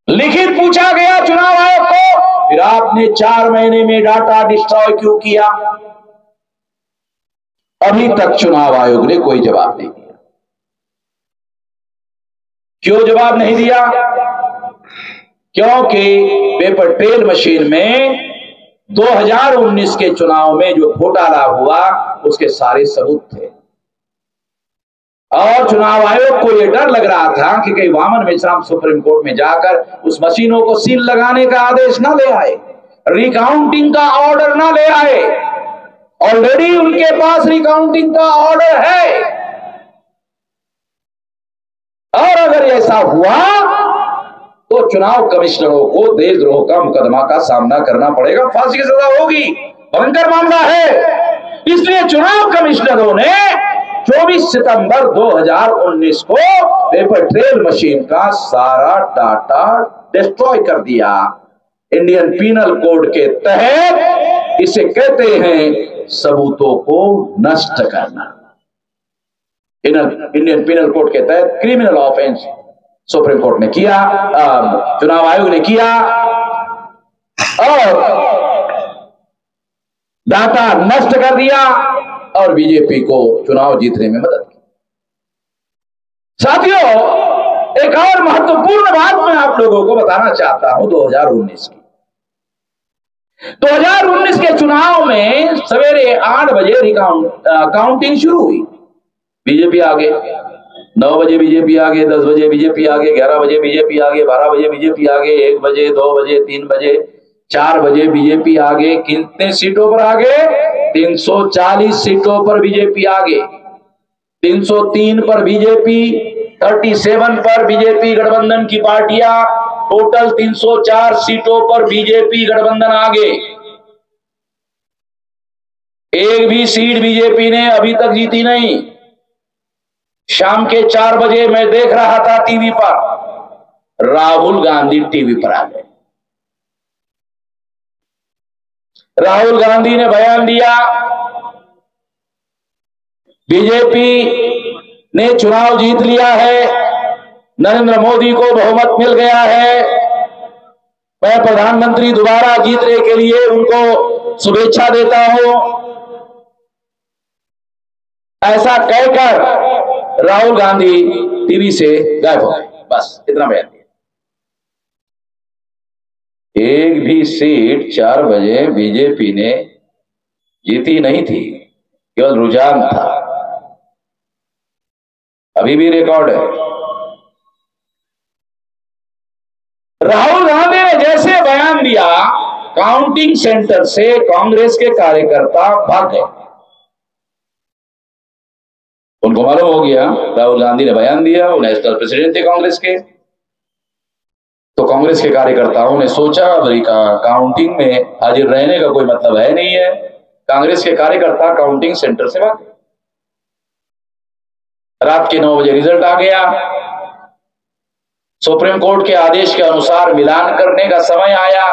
लिखित पूछा गया चुनाव आयोग को, फिर आपने 4 महीने में डाटा डिस्ट्रॉय क्यों किया? अभी तक चुनाव आयोग ने कोई जवाब नहीं दिया। क्यों जवाब नहीं दिया? क्योंकि पेपर ट्रेल मशीन में 2019 के चुनाव में जो घोटाला हुआ उसके सारे सबूत थे। और चुनाव आयोग को यह डर लग रहा था कि कहीं वामन मेश्राम सुप्रीम कोर्ट में जाकर उस मशीनों को सील लगाने का आदेश ना ले आए, रिकाउंटिंग का ऑर्डर ना ले आए। ऑलरेडी उनके पास रिकाउंटिंग का ऑर्डर है। और अगर ऐसा हुआ तो चुनाव कमिश्नरों को देशद्रोह का मुकदमा का सामना करना पड़ेगा, फांसी की सजा होगी। भयंकर मामला है। इसलिए चुनाव कमिश्नरों ने 24 सितंबर 2019 को पेपर ट्रेल मशीन का सारा डाटा डिस्ट्रॉय कर दिया। इंडियन पीनल कोड के तहत इसे कहते हैं सबूतों को नष्ट करना। इंडियन पीनल कोड के तहत क्रिमिनल ऑफेंस सुप्रीम कोर्ट ने किया, चुनाव आयोग ने किया और डाटा नष्ट कर दिया और बीजेपी को चुनाव जीतने में मदद की। साथियों, एक और महत्वपूर्ण बात मैं आप लोगों को बताना चाहता हूं 2019 की। 2019 के चुनाव में सवेरे 8 बजे काउंटिंग शुरू हुई। बीजेपी आगे 9 बजे, बीजेपी आगे 10 बजे, बीजेपी आगे 11 बजे, बीजेपी आगे 12 बजे, बीजेपी आगे 1 बजे, 2 बजे, 3 बजे, 4 बजे बीजेपी आगे। कितने सीटों पर आगे? 340 सीटों पर बीजेपी आगे। 303 पर बीजेपी, 37 पर बीजेपी गठबंधन की पार्टियां, टोटल 304 सीटों पर बीजेपी गठबंधन आगे। एक भी सीट बीजेपी ने अभी तक जीती नहीं। शाम के 4 बजे मैं देख रहा था टीवी पर, राहुल गांधी टीवी पर आ गए। राहुल गांधी ने बयान दिया, बीजेपी ने चुनाव जीत लिया है, नरेंद्र मोदी को बहुमत मिल गया है, मैं प्रधानमंत्री दोबारा जीतने के लिए उनको शुभेच्छा देता हूं। ऐसा कहकर राहुल गांधी टीवी से गायब हो गए। बस इतना बयान दिया। एक भी सीट 4 बजे बीजेपी ने जीती नहीं थी, केवल रुझान था। अभी भी रिकॉर्ड है। राहुल गांधी ने जैसे बयान दिया, काउंटिंग सेंटर से कांग्रेस के कार्यकर्ता भाग गए। उनको मालूम हो गया राहुल गांधी ने बयान दिया, वो नेशनल प्रेसिडेंट थे कांग्रेस के। तो कांग्रेस के कार्यकर्ताओं ने सोचा अमेरिका काउंटिंग में हाजिर रहने का कोई मतलब है नहीं है। कांग्रेस के कार्यकर्ता काउंटिंग सेंटर से भाग गए। रात के 9 बजे रिजल्ट आ गया। सुप्रीम कोर्ट के आदेश के अनुसार मिलान करने का समय आया।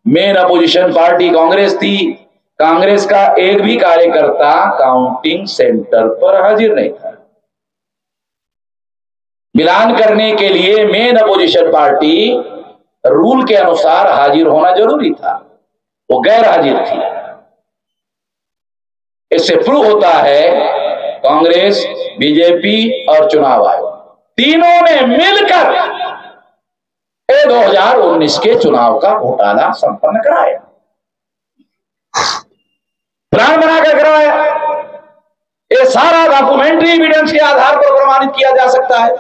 मेन अपोजिशन पार्टी कांग्रेस थी। कांग्रेस का एक भी कार्यकर्ता काउंटिंग सेंटर पर हाजिर नहीं था। मिलान करने के लिए मेन अपोजिशन पार्टी रूल के अनुसार हाजिर होना जरूरी था, वो गैर हाजिर थी। इससे प्रूव होता है कांग्रेस, बीजेपी और चुनाव आयोग तीनों ने मिलकर 2019 के चुनाव का घोटाला संपन्न कराया, प्लान बनाकर कराया। ये सारा डॉक्यूमेंट्री एविडेंस के आधार पर प्रमाणित किया जा सकता है।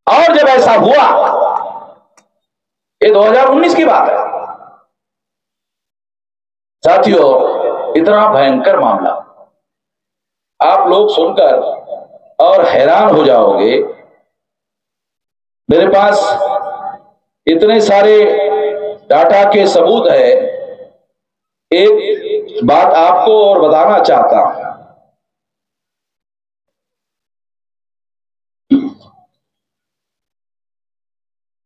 और जब ऐसा हुआ, ये 2019 की बात है साथियों, इतना भयंकर मामला आप लोग सुनकर और हैरान हो जाओगे। मेरे पास इतने सारे डाटा के सबूत है। एक बात आपको और बताना चाहता हूं।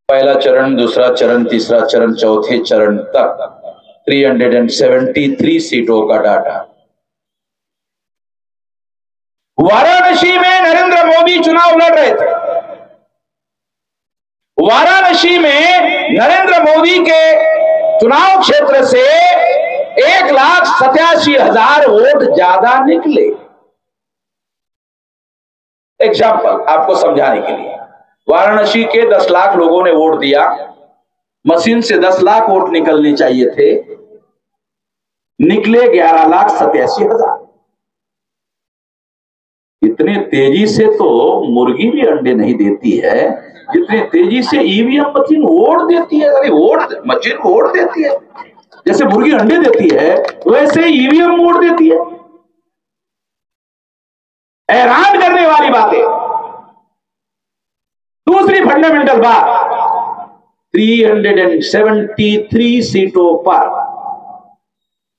पहला चरण, दूसरा चरण, तीसरा चरण, चौथे चरण तक 373 सीटों का डाटा। वाराणसी में नरेंद्र मोदी चुनाव लड़ रहे थे। वाराणसी में नरेंद्र मोदी के चुनाव क्षेत्र से 1,87,000 वोट ज्यादा निकले। एग्जाम्पल आपको समझाने के लिए, वाराणसी के 10 लाख लोगों ने वोट दिया। मशीन से 10 लाख वोट निकलने चाहिए थे, निकले 11,87,000। इतने तेजी से तो मुर्गी भी अंडे नहीं देती है जितने तेजी से ईवीएम मशीन वोट देती है। अरे वोट मशीन वोट देती है, जैसे मुर्गी अंडे देती है वैसे ईवीएम वोट देती है। हैरान करने वाली बात है। दूसरी फंडामेंटल बात, 373 सीटों पर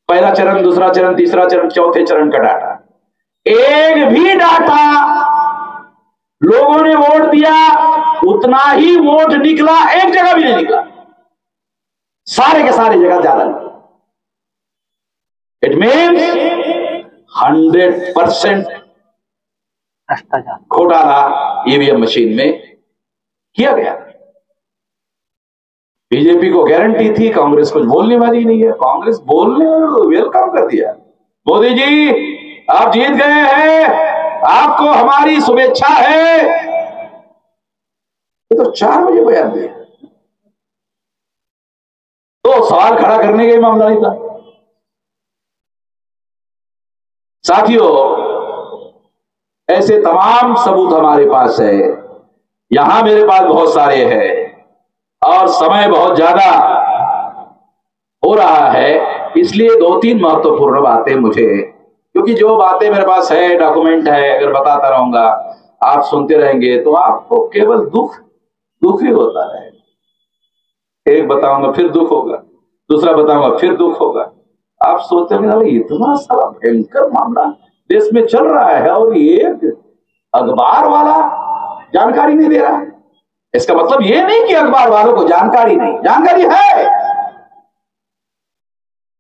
पहला चरण, दूसरा चरण, तीसरा चरण, चौथे चरण का डाटा। एक भी डाटा लोगों ने वोट दिया उतना ही वोट निकला, एक जगह भी नहीं निकला, सारे के सारे जगह ज्यादा निकला। इट मीन्स 100% घोटाला ईवीएम मशीन में किया गया। बीजेपी को गारंटी थी, कांग्रेस कुछ बोलने वाली नहीं है। कांग्रेस बोलने वेलकम कर दिया। मोदी जी आप जीत गए हैं, आपको हमारी शुभेच्छा है। ये तो 4 बजे बयान दिया, तो सवाल खड़ा करने का ही मामला नहीं था। साथियों, ऐसे तमाम सबूत हमारे पास है, यहां मेरे पास बहुत सारे हैं और समय बहुत ज्यादा हो रहा है, इसलिए 2-3 महत्वपूर्ण बातें मुझे, क्योंकि जो बातें मेरे पास है, डॉक्यूमेंट है, अगर बताता रहूंगा आप सुनते रहेंगे तो आपको केवल दुख ही होता रहेगा। एक बताऊंगा फिर दुख होगा, दूसरा बताऊंगा फिर दुख होगा। आप सोचते हैं इतना सारा भयंकर मामला देश में चल रहा है और एक अखबार वाला जानकारी नहीं दे रहा है। इसका मतलब ये नहीं कि अखबार वालों को जानकारी नहीं, जानकारी है,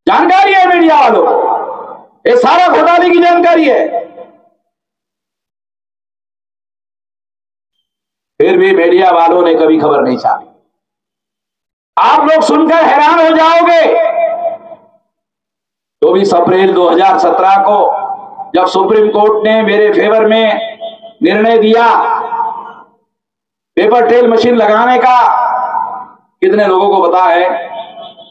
जानकारी है मीडिया वालों को, ये सारा घोटाले की जानकारी है। फिर भी मीडिया वालों ने कभी खबर नहीं छापी। आप लोग सुनकर हैरान हो जाओगे। 24 अप्रैल 2017 को जब सुप्रीम कोर्ट ने मेरे फेवर में निर्णय दिया पेपर ट्रेल मशीन लगाने का, कितने लोगों को पता है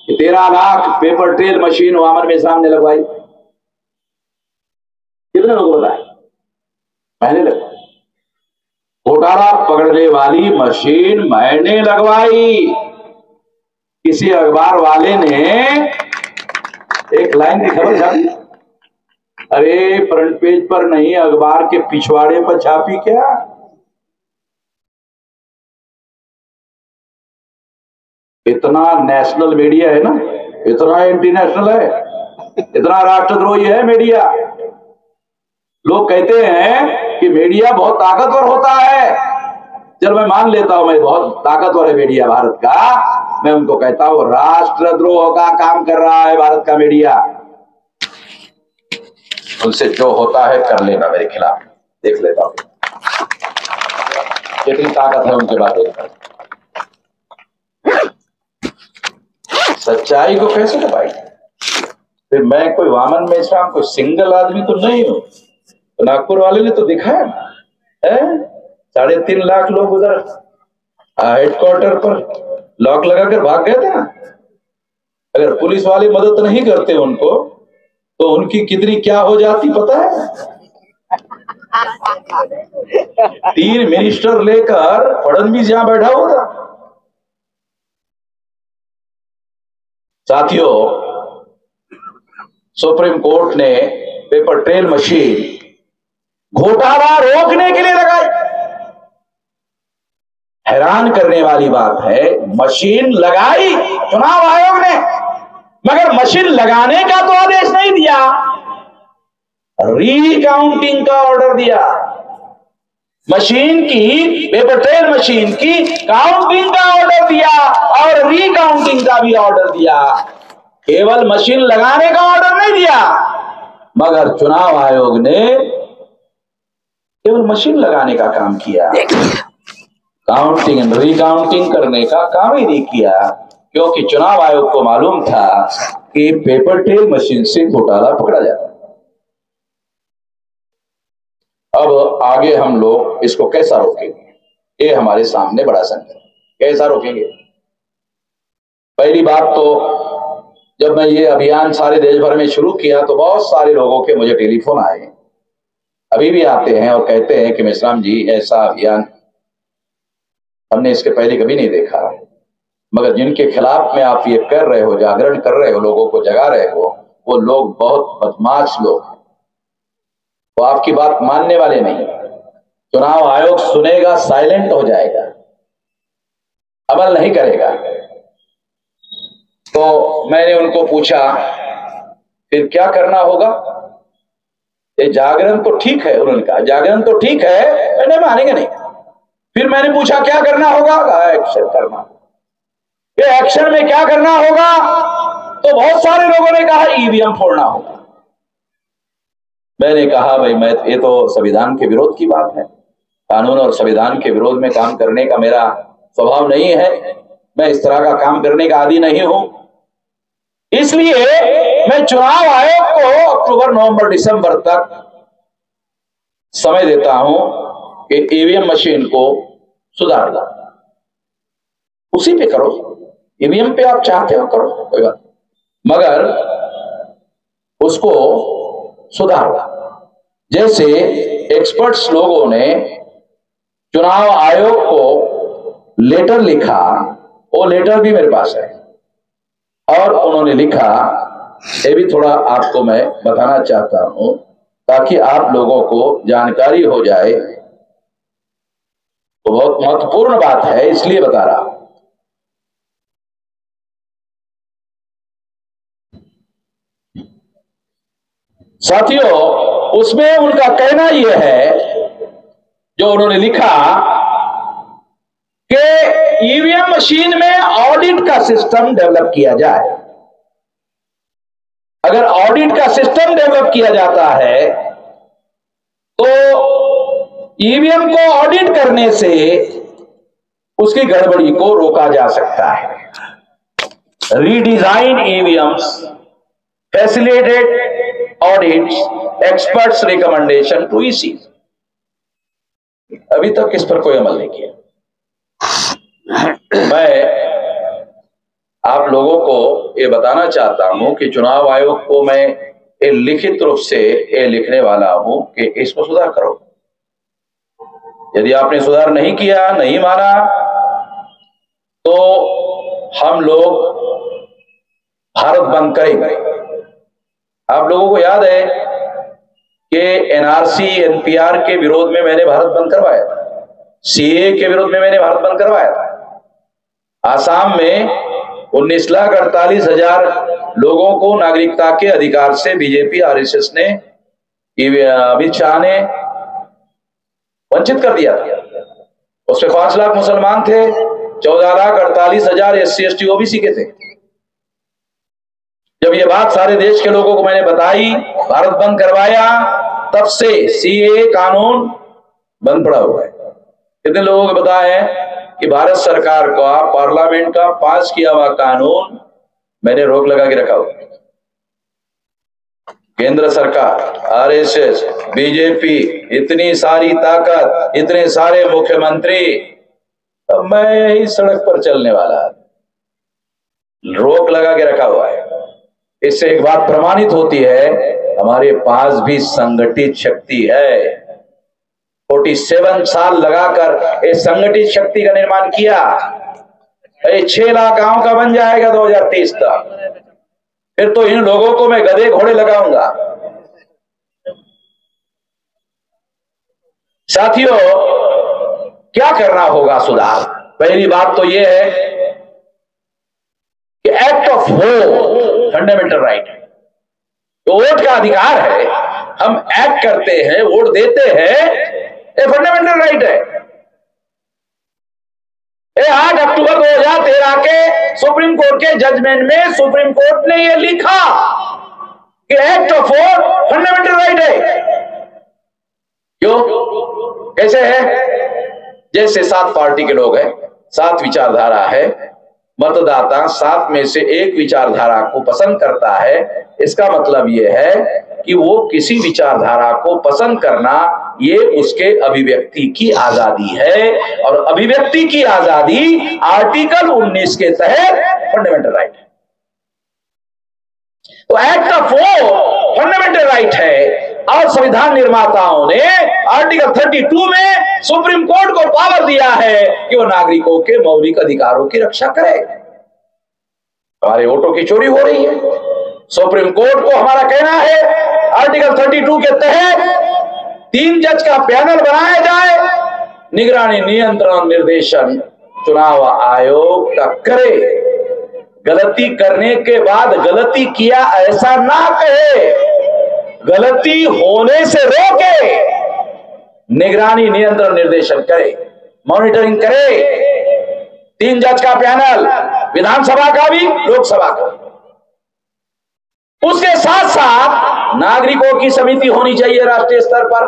कि 13 lakh paper trail machine Waman Meshram ने लगवाई? कितने लोगों को पता है? मैंने लगवाई। घोटाला पकड़ने वाली मशीन मैंने लगवाई। किसी अखबार वाले ने एक लाइन की खबर छापी, अरे फ्रंट पेज पर नहीं, अखबार के पिछवाड़े पर छापी क्या? इतना नेशनल मीडिया है ना, इतना इंटरनेशनल है, इतना राष्ट्रद्रोही है मीडिया। लोग कहते हैं कि मीडिया बहुत ताकतवर होता है। चल मैं मान लेता हूं, मैं बहुत ताकतवर है मीडिया भारत का। मैं उनको कहता हूं राष्ट्रद्रोह का काम कर रहा है भारत का मीडिया। उनसे जो होता है कर लेना मेरे खिलाफ, देख लेता हूं कितनी ताकत है उनके बाद। देखकर सच्चाई को कैसे दबाएंगे? फिर मैं कोई वामन मेश्राम कोई सिंगल आदमी तो नहीं हूं। तो नागपुर वाले ने तो दिखाया है, 3.5 लाख लोग उधर हेडक्वार्टर पर लॉक लगाकर भाग गए थे ना। अगर पुलिस वाले मदद नहीं करते उनको तो उनकी कितनी क्या हो जाती पता है? 3 मिनिस्टर लेकर फडणवीस यहां बैठा हुआ था। साथियों, सुप्रीम कोर्ट ने पेपर ट्रेल मशीन घोटाला रोकने के लिए लगाई। हैरान करने वाली बात है, मशीन लगाई चुनाव आयोग ने, मगर मशीन लगाने का तो आदेश नहीं दिया, रीकाउंटिंग का ऑर्डर दिया। मशीन की, पेपर ट्रेल मशीन की काउंटिंग का ऑर्डर दिया और रीकाउंटिंग का भी ऑर्डर दिया। केवल मशीन लगाने का ऑर्डर नहीं दिया, मगर चुनाव आयोग ने केवल मशीन लगाने का काम किया, काउंटिंग एंड रिकाउंटिंग करने का काम ही नहीं किया, क्योंकि चुनाव आयोग को मालूम था कि पेपर ट्रेल मशीन से घोटाला पकड़ा जाता है। अब आगे हम लोग इसको कैसा रोकेंगे, ये हमारे सामने बड़ा संकट है। कैसा रोकेंगे? पहली बात तो जब मैं ये अभियान सारे देश भर में शुरू किया तो बहुत सारे लोगों के मुझे टेलीफोन आए, अभी भी आते हैं और कहते हैं कि मेश्राम जी ऐसा अभियान हमने इसके पहले कभी नहीं देखा, मगर जिनके खिलाफ में आप ये कर रहे हो, जागरण कर रहे हो, लोगों को जगा रहे हो, वो लोग बहुत बदमाश लोग हैं, वो आपकी बात मानने वाले नहीं। चुनाव आयोग सुनेगा, साइलेंट हो जाएगा, अमल नहीं करेगा। तो मैंने उनको पूछा फिर क्या करना होगा? ये जागरण तो ठीक है, उन्होंने कहा जागरण तो ठीक है, मैंने मानेंगे नहीं। फिर मैंने पूछा क्या करना होगा? एक्शन करना। ये एक्शन में क्या करना होगा? तो बहुत सारे लोगों ने कहा ईवीएम फोड़ना होगा। मैंने कहा भाई, मैं ये तो संविधान के विरोध की बात है, कानून और संविधान के विरोध में काम करने का मेरा स्वभाव नहीं है, मैं इस तरह का काम करने का आदी नहीं हूं। इसलिए मैं चुनाव आयोग को अक्टूबर, नवंबर, दिसंबर तक समय देता हूं कि ईवीएम मशीन को सुधार ला। उसी पे करो, ईवीएम पे आप चाहते हो करो, कोई बात, मगर उसको सुधार ला। जैसे एक्सपर्ट्स लोगों ने चुनाव आयोग को लेटर लिखा, वो लेटर भी मेरे पास है, और उन्होंने लिखा, ये भी थोड़ा आपको मैं बताना चाहता हूं ताकि आप लोगों को जानकारी हो जाए। तो बहुत महत्वपूर्ण बात है, इसलिए बता रहा हूं। साथियों, उसमें उनका कहना यह है, जो उन्होंने लिखा कि ईवीएम मशीन में ऑडिट का सिस्टम डेवलप किया जाए। अगर ऑडिट का सिस्टम डेवलप किया जाता है तो ईवीएम को ऑडिट करने से उसकी गड़बड़ी को रोका जा सकता है। Redesign EVMs, facilitate audits, experts recommendation to EC. अभी तक इस पर कोई अमल नहीं किया। मैं आप लोगों को ये बताना चाहता हूं कि चुनाव आयोग को मैं ये लिखित रूप से ये लिखने वाला हूं कि इसको सुधार करो। यदि आपने सुधार नहीं किया, नहीं माना, तो हम लोग भारत बंद करेंगे। आप लोगों को याद है कि एनआरसी, एनपीआर के विरोध में मैंने भारत बंद करवाया था, सीए के विरोध में मैंने भारत बंद करवाया था। आसाम में 19,48,000 लोगों को नागरिकता के अधिकार से बीजेपी, आरएसएस ने, अमित शाह ने वंचित कर दिया था। उसमें 5 लाख मुसलमान थे, 14,48,000 एससी, एसटी, ओबीसी के थे। जब ये बात सारे देश के लोगों को मैंने बताई, भारत बंद करवाया, तब से सीए कानून बंद पड़ा हुआ है। कितने लोगों को पता है कि भारत सरकार का, पार्लियामेंट का पास किया हुआ कानून मैंने रोक लगा के रखा हुआ। केंद्र सरकार, आरएसएस, बीजेपी, इतनी सारी ताकत, इतने सारे मुख्यमंत्री, मैं ही सड़क पर चलने वाला, रोक लगा के रखा हुआ है। इससे एक बात प्रमाणित होती है, हमारे पास भी संगठित शक्ति है। 47 साल लगाकर इस संगठित शक्ति का निर्माण किया। 6 लाख गांव का बन जाएगा 2030 तक। फिर तो इन लोगों को मैं गधे घोड़े लगाऊंगा। साथियों, क्या करना होगा सुधार? पहली बात तो यह है कि act of vote fundamental right है। तो वोट का अधिकार है, हम एक्ट करते हैं, वोट देते हैं, ये फंडामेंटल राइट है। 8 अक्टूबर 2013 के सुप्रीम कोर्ट के जजमेंट में सुप्रीम कोर्ट ने यह लिखा कि act of vote fundamental right है। क्यों? कैसे है? जैसे 7 पार्टी के लोग हैं, 7 विचारधारा है, मतदाता 7 में से एक विचारधारा को पसंद करता है। इसका मतलब यह है कि वो किसी विचारधारा को पसंद करना, ये उसके अभिव्यक्ति की आजादी है, और अभिव्यक्ति की आजादी आर्टिकल 19 के तहत फंडामेंटल राइट है। तो act of vote fundamental right है, और संविधान निर्माताओं ने आर्टिकल 32 में सुप्रीम कोर्ट को पावर दिया है कि वो नागरिकों के मौलिक अधिकारों की रक्षा करे। हमारे वोटों की चोरी हो रही है, सुप्रीम कोर्ट को हमारा कहना है आर्टिकल 32 के तहत 3 जज का पैनल बनाया जाए, निगरानी, नियंत्रण, निर्देशन चुनाव आयोग का करे। गलती करने के बाद गलती किया ऐसा ना कहे, गलती होने से रोके, निगरानी, नियंत्रण, निर्देशन करे, मॉनिटरिंग करे। 3 जज का पैनल, विधानसभा का भी, लोकसभा का। उसके साथ साथ नागरिकों की समिति होनी चाहिए राष्ट्रीय स्तर पर,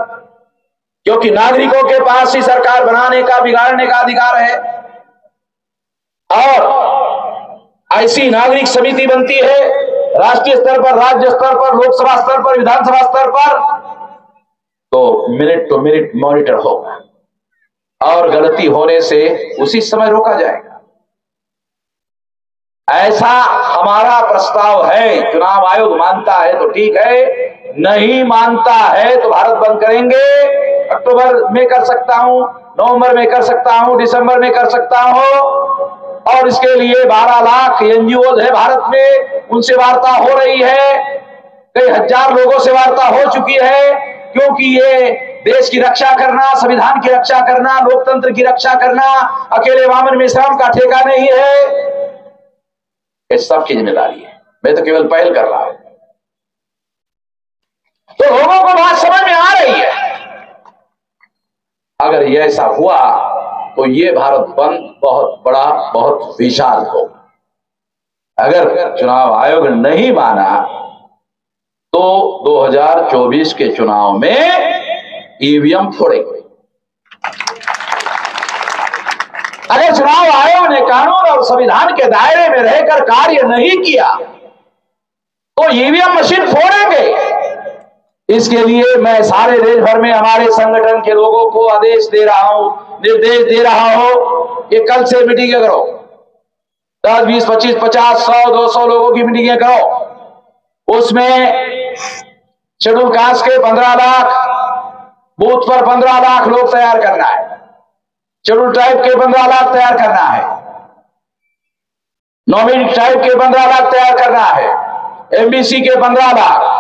क्योंकि नागरिकों के पास ही सरकार बनाने का, बिगाड़ने का अधिकार है। और ऐसी नागरिक समिति बनती है राष्ट्रीय स्तर पर, राज्य स्तर पर, लोकसभा स्तर पर, विधानसभा स्तर पर, तो मिनट टू मिनट मॉनिटर होगा और गलती होने से उसी समय रोका जाएगा। ऐसा हमारा प्रस्ताव है। चुनाव आयोग मानता है तो ठीक है, नहीं मानता है तो भारत बंद करेंगे। अक्टूबर में कर सकता हूं, नवंबर में कर सकता हूं, दिसंबर में कर सकता हूं, और इसके लिए 12 लाख एनजीओ है भारत में, उनसे वार्ता हो रही है। कई हजार लोगों से वार्ता हो चुकी है, क्योंकि ये देश की रक्षा करना, संविधान की रक्षा करना, लोकतंत्र की रक्षा करना अकेले वामन मिश्रम का ठेका नहीं है, ये सबकी जिम्मेदारी है। मैं तो केवल पहल कर रहा हूं। तो लोगों को बात समझ अगर ये ऐसा हुआ तो ये भारत बंद बहुत बड़ा, बहुत विशाल हो। अगर चुनाव आयोग नहीं माना तो 2024 के चुनाव में ईवीएम फोड़ेंगे। अगर चुनाव आयोग ने कानून और संविधान के दायरे में रहकर कार्य नहीं किया तो ईवीएम मशीन फोड़ेंगे। इसके लिए मैं सारे देश भर में हमारे संगठन के लोगों को आदेश दे रहा हूं, निर्देश दे रहा हूं कि कल से मीटिंगें करो। 10, 20, 25, 50, 100, 200 लोगों की मीटिंगें करो। उसमें शेड्यूल कास्ट के 15 लाख, बूथ पर 15 लाख लोग तैयार करना है। शेड्यूल ट्राइब के 15 लाख तैयार करना है। नॉमिनी ट्राइब के 15 लाख तैयार करना है। एमबीसी के 15 लाख,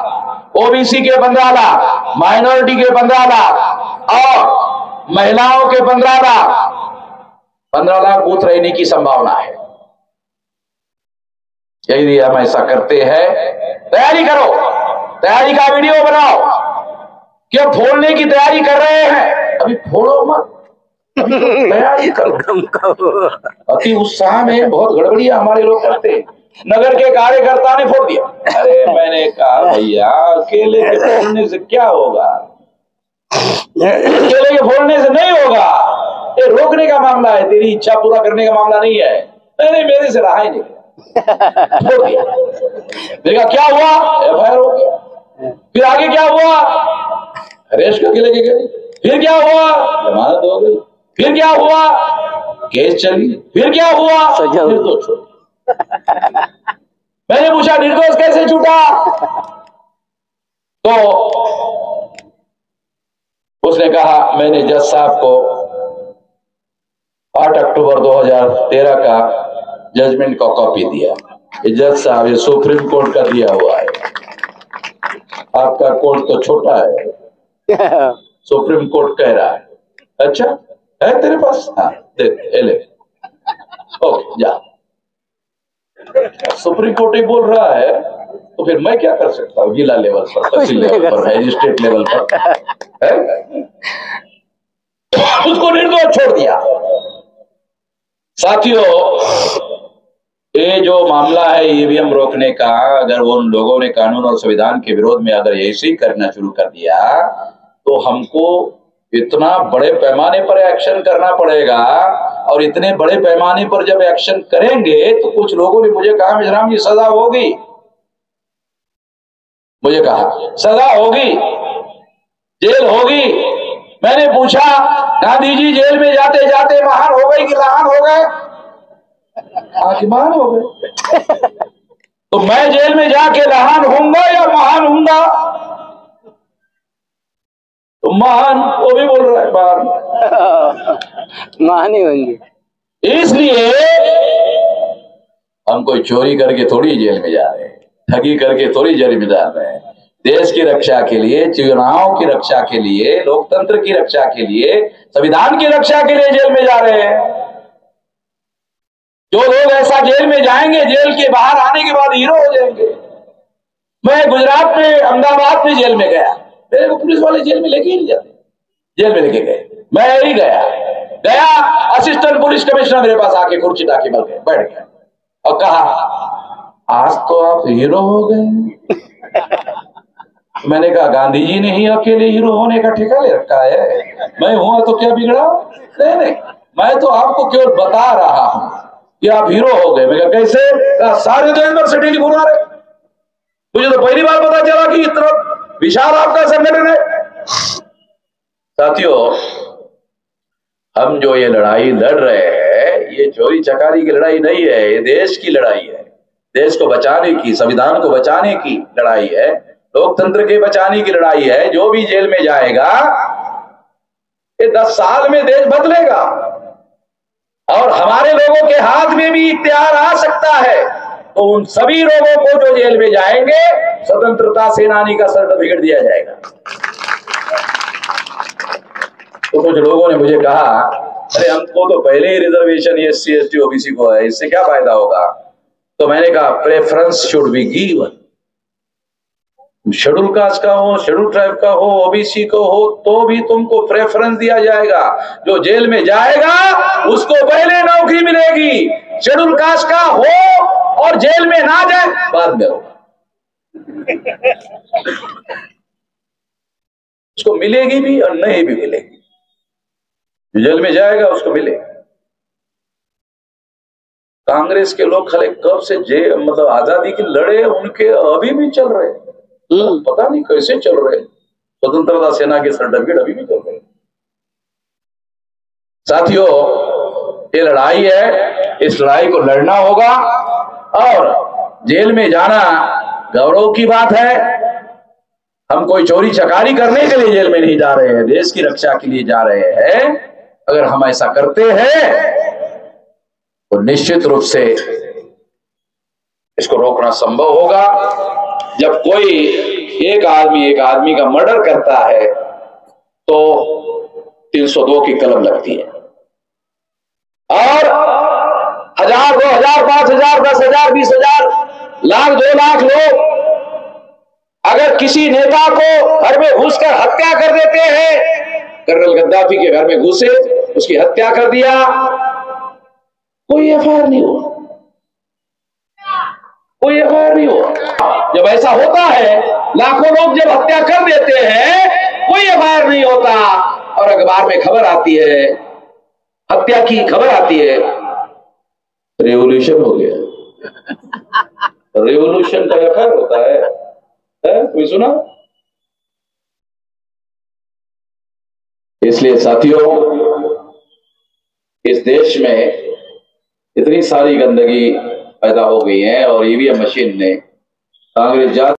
ओबीसी के 15 लाख, माइनॉरिटी के 15 लाख और महिलाओं के 15 लाख। 15 लाख बूथ रहने की संभावना है। यदि हम ऐसा करते हैं, तैयारी करो, तैयारी का वीडियो बनाओ। क्या फोड़ने की तैयारी कर रहे हैं? अभी फोड़ो मत, तैयारी करो। अति उत्साह में बहुत गड़बड़ियां हमारे लोग करते हैं। नगर के कार्यकर्ता ने फोड़ दिया। अरे मैंने कहा भैया अकेले के फोड़ने से क्या होगा? अकेले के फोड़ने से नहीं होगा। ये रोकने का मामला है, तेरी इच्छा पूरा करने का मामला नहीं है। नहीं, मेरे से रहा ही नहीं। फोड़ दिया। देखा क्या हुआ? एफआईआर हो गया। फिर आगे क्या हुआ? अरेस्ट करके लेके गए। फिर क्या हुआ? जमानत हो गई। फिर क्या हुआ? केस चली। फिर क्या हुआ? निर्दोष छूट। मैंने पूछा निर्दोष कैसे छूटा? तो उसने कहा मैंने जज साहब को 8 अक्टूबर 2013 का जजमेंट का कॉपी दिया। ये जज साहब ये सुप्रीम कोर्ट का दिया हुआ है। आपका कोर्ट तो छोटा है, सुप्रीम कोर्ट कह रहा है। अच्छा है तेरे पास? हाँ दे ले। ओके जा। सुप्रीम कोर्ट ही बोल रहा है तो फिर मैं क्या कर सकता हूँ? जिला लेवल पर, तहसील लेवल पर, मजिस्ट्रेट लेवल पर है? उसको निर्दोष छोड़ दिया। साथियों, ये जो मामला है ईवीएम रोकने का, अगर वो उन लोगों ने कानून और संविधान के विरोध में अगर ऐसे ही करना शुरू कर दिया तो हमको इतना बड़े पैमाने पर एक्शन करना पड़ेगा। और इतने बड़े पैमाने पर जब एक्शन करेंगे तो कुछ लोगों ने मुझे कहा मिश्राम जी सजा होगी। मुझे कहा सजा होगी, जेल होगी। मैंने पूछा गांधी जी जेल में जाते जाते महान हो गए कि लहान हो गए? महान हो गए। तो मैं जेल में जाके लहान होऊंगा या महान होऊंगा? तो महान वो भी बोल रहा है महान ही होंगे। इसलिए हम कोई चोरी करके थोड़ी जेल में जा रहे हैं, ठगी करके थोड़ी जेल में जा रहे हैं। देश की रक्षा के लिए, चुनाव की रक्षा के लिए, लोकतंत्र की रक्षा के लिए, संविधान की रक्षा के लिए जेल में जा रहे हैं। जो लोग ऐसा जेल में जाएंगे, जेल के बाहर आने के बाद हीरो हो जाएंगे। मैं गुजरात में, अहमदाबाद में जेल में गया, मेरे को पुलिस वाले जेल में लेके ही नहीं जाते, जेल में लेके गए। मैं ही गया, असिस्टेंट पुलिस कमिश्नर मेरे पास आके कुर्सी डाके बैठ गया और कहा आज तो आप हीरो हो गए। मैंने कहा गांधी जी ने ही अकेले हीरो होने का ठेका ले रखा है, मैं हुआ तो क्या बिगड़ा? नहीं, मैं तो आपको केवल बता रहा हूं कि आप हीरो हो गए। मैं कहा कैसे? कहा सारे देश भर से टेलीफोन आ रहे, मुझे तो पहली बार पता चला कि इतना विशाल आपका संगठन है। साथियों, हम जो ये लड़ाई लड़ रहे हैं, ये चोरी चकारी की लड़ाई नहीं है, ये देश की लड़ाई है। देश को बचाने की, संविधान को बचाने की लड़ाई है, लोकतंत्र के बचाने की लड़ाई है। जो भी जेल में जाएगा, ये 10 साल में देश बदलेगा और हमारे लोगों के हाथ में भी इख्तियार आ सकता है। तो उन सभी लोगों को जो जेल में जाएंगे, स्वतंत्रता सेनानी का सर्टिफिकेट दिया जाएगा। तो कुछ लोगों ने मुझे कहा अरे हमको तो पहले ही रिजर्वेशन SC ST OBC को है, इससे क्या फायदा होगा? तो मैंने कहा preference should be given, schedule caste का हो, शेड्यूल ट्राइब का हो, ओबीसी को हो, तो भी तुमको प्रेफरेंस दिया जाएगा। जो जेल में जाएगा उसको पहले नौकरी मिलेगी। शेड्यूल कास्ट का हो और जेल में ना जाए बाद में होगा, उसको मिलेगी भी और नहीं भी मिलेगी। जो जेल में जाएगा उसको मिलेगी। कांग्रेस के लोग खाली कब से मतलब आजादी की लड़े, उनके अभी भी चल रहे हैं। पता नहीं कैसे चल रहे हैं। स्वतंत्रता सेना के सर्टिफिकेट अभी भी चल रहे हैं। साथियों, ये लड़ाई है, इस लड़ाई को लड़ना होगा। और जेल में जाना गौरव की बात है। हम कोई चोरी चकारी करने के लिए जेल में नहीं जा रहे हैं, देश की रक्षा के लिए जा रहे हैं। अगर हम ऐसा करते हैं तो निश्चित रूप से इसको रोकना संभव होगा। जब कोई एक आदमी का मर्डर करता है तो 302 की कलम लगती है, और 1000, 2000, 5000, 10,000, 20,000, लाख, 2 लाख लोग अगर किसी नेता को घर में घुसकर हत्या कर देते हैं, कर्नल गद्दाफी के घर में घुसे, उसकी हत्या कर दिया, कोई एफआईआर नहीं हुआ, कोई एफआईआर नहीं हुआ। जब ऐसा होता है, लाखों लोग जब हत्या कर देते हैं, कोई एफआईआर नहीं होता, और अखबार में खबर आती है, हत्या की खबर आती है, रेवोल्यूशन हो गया। रेवोल्यूशन का एफआईआर होता है? कोई सुना? इसलिए साथियों, इस देश में इतनी सारी गंदगी पैदा हो गई है और ईवीएम मशीन ने कांग्रेस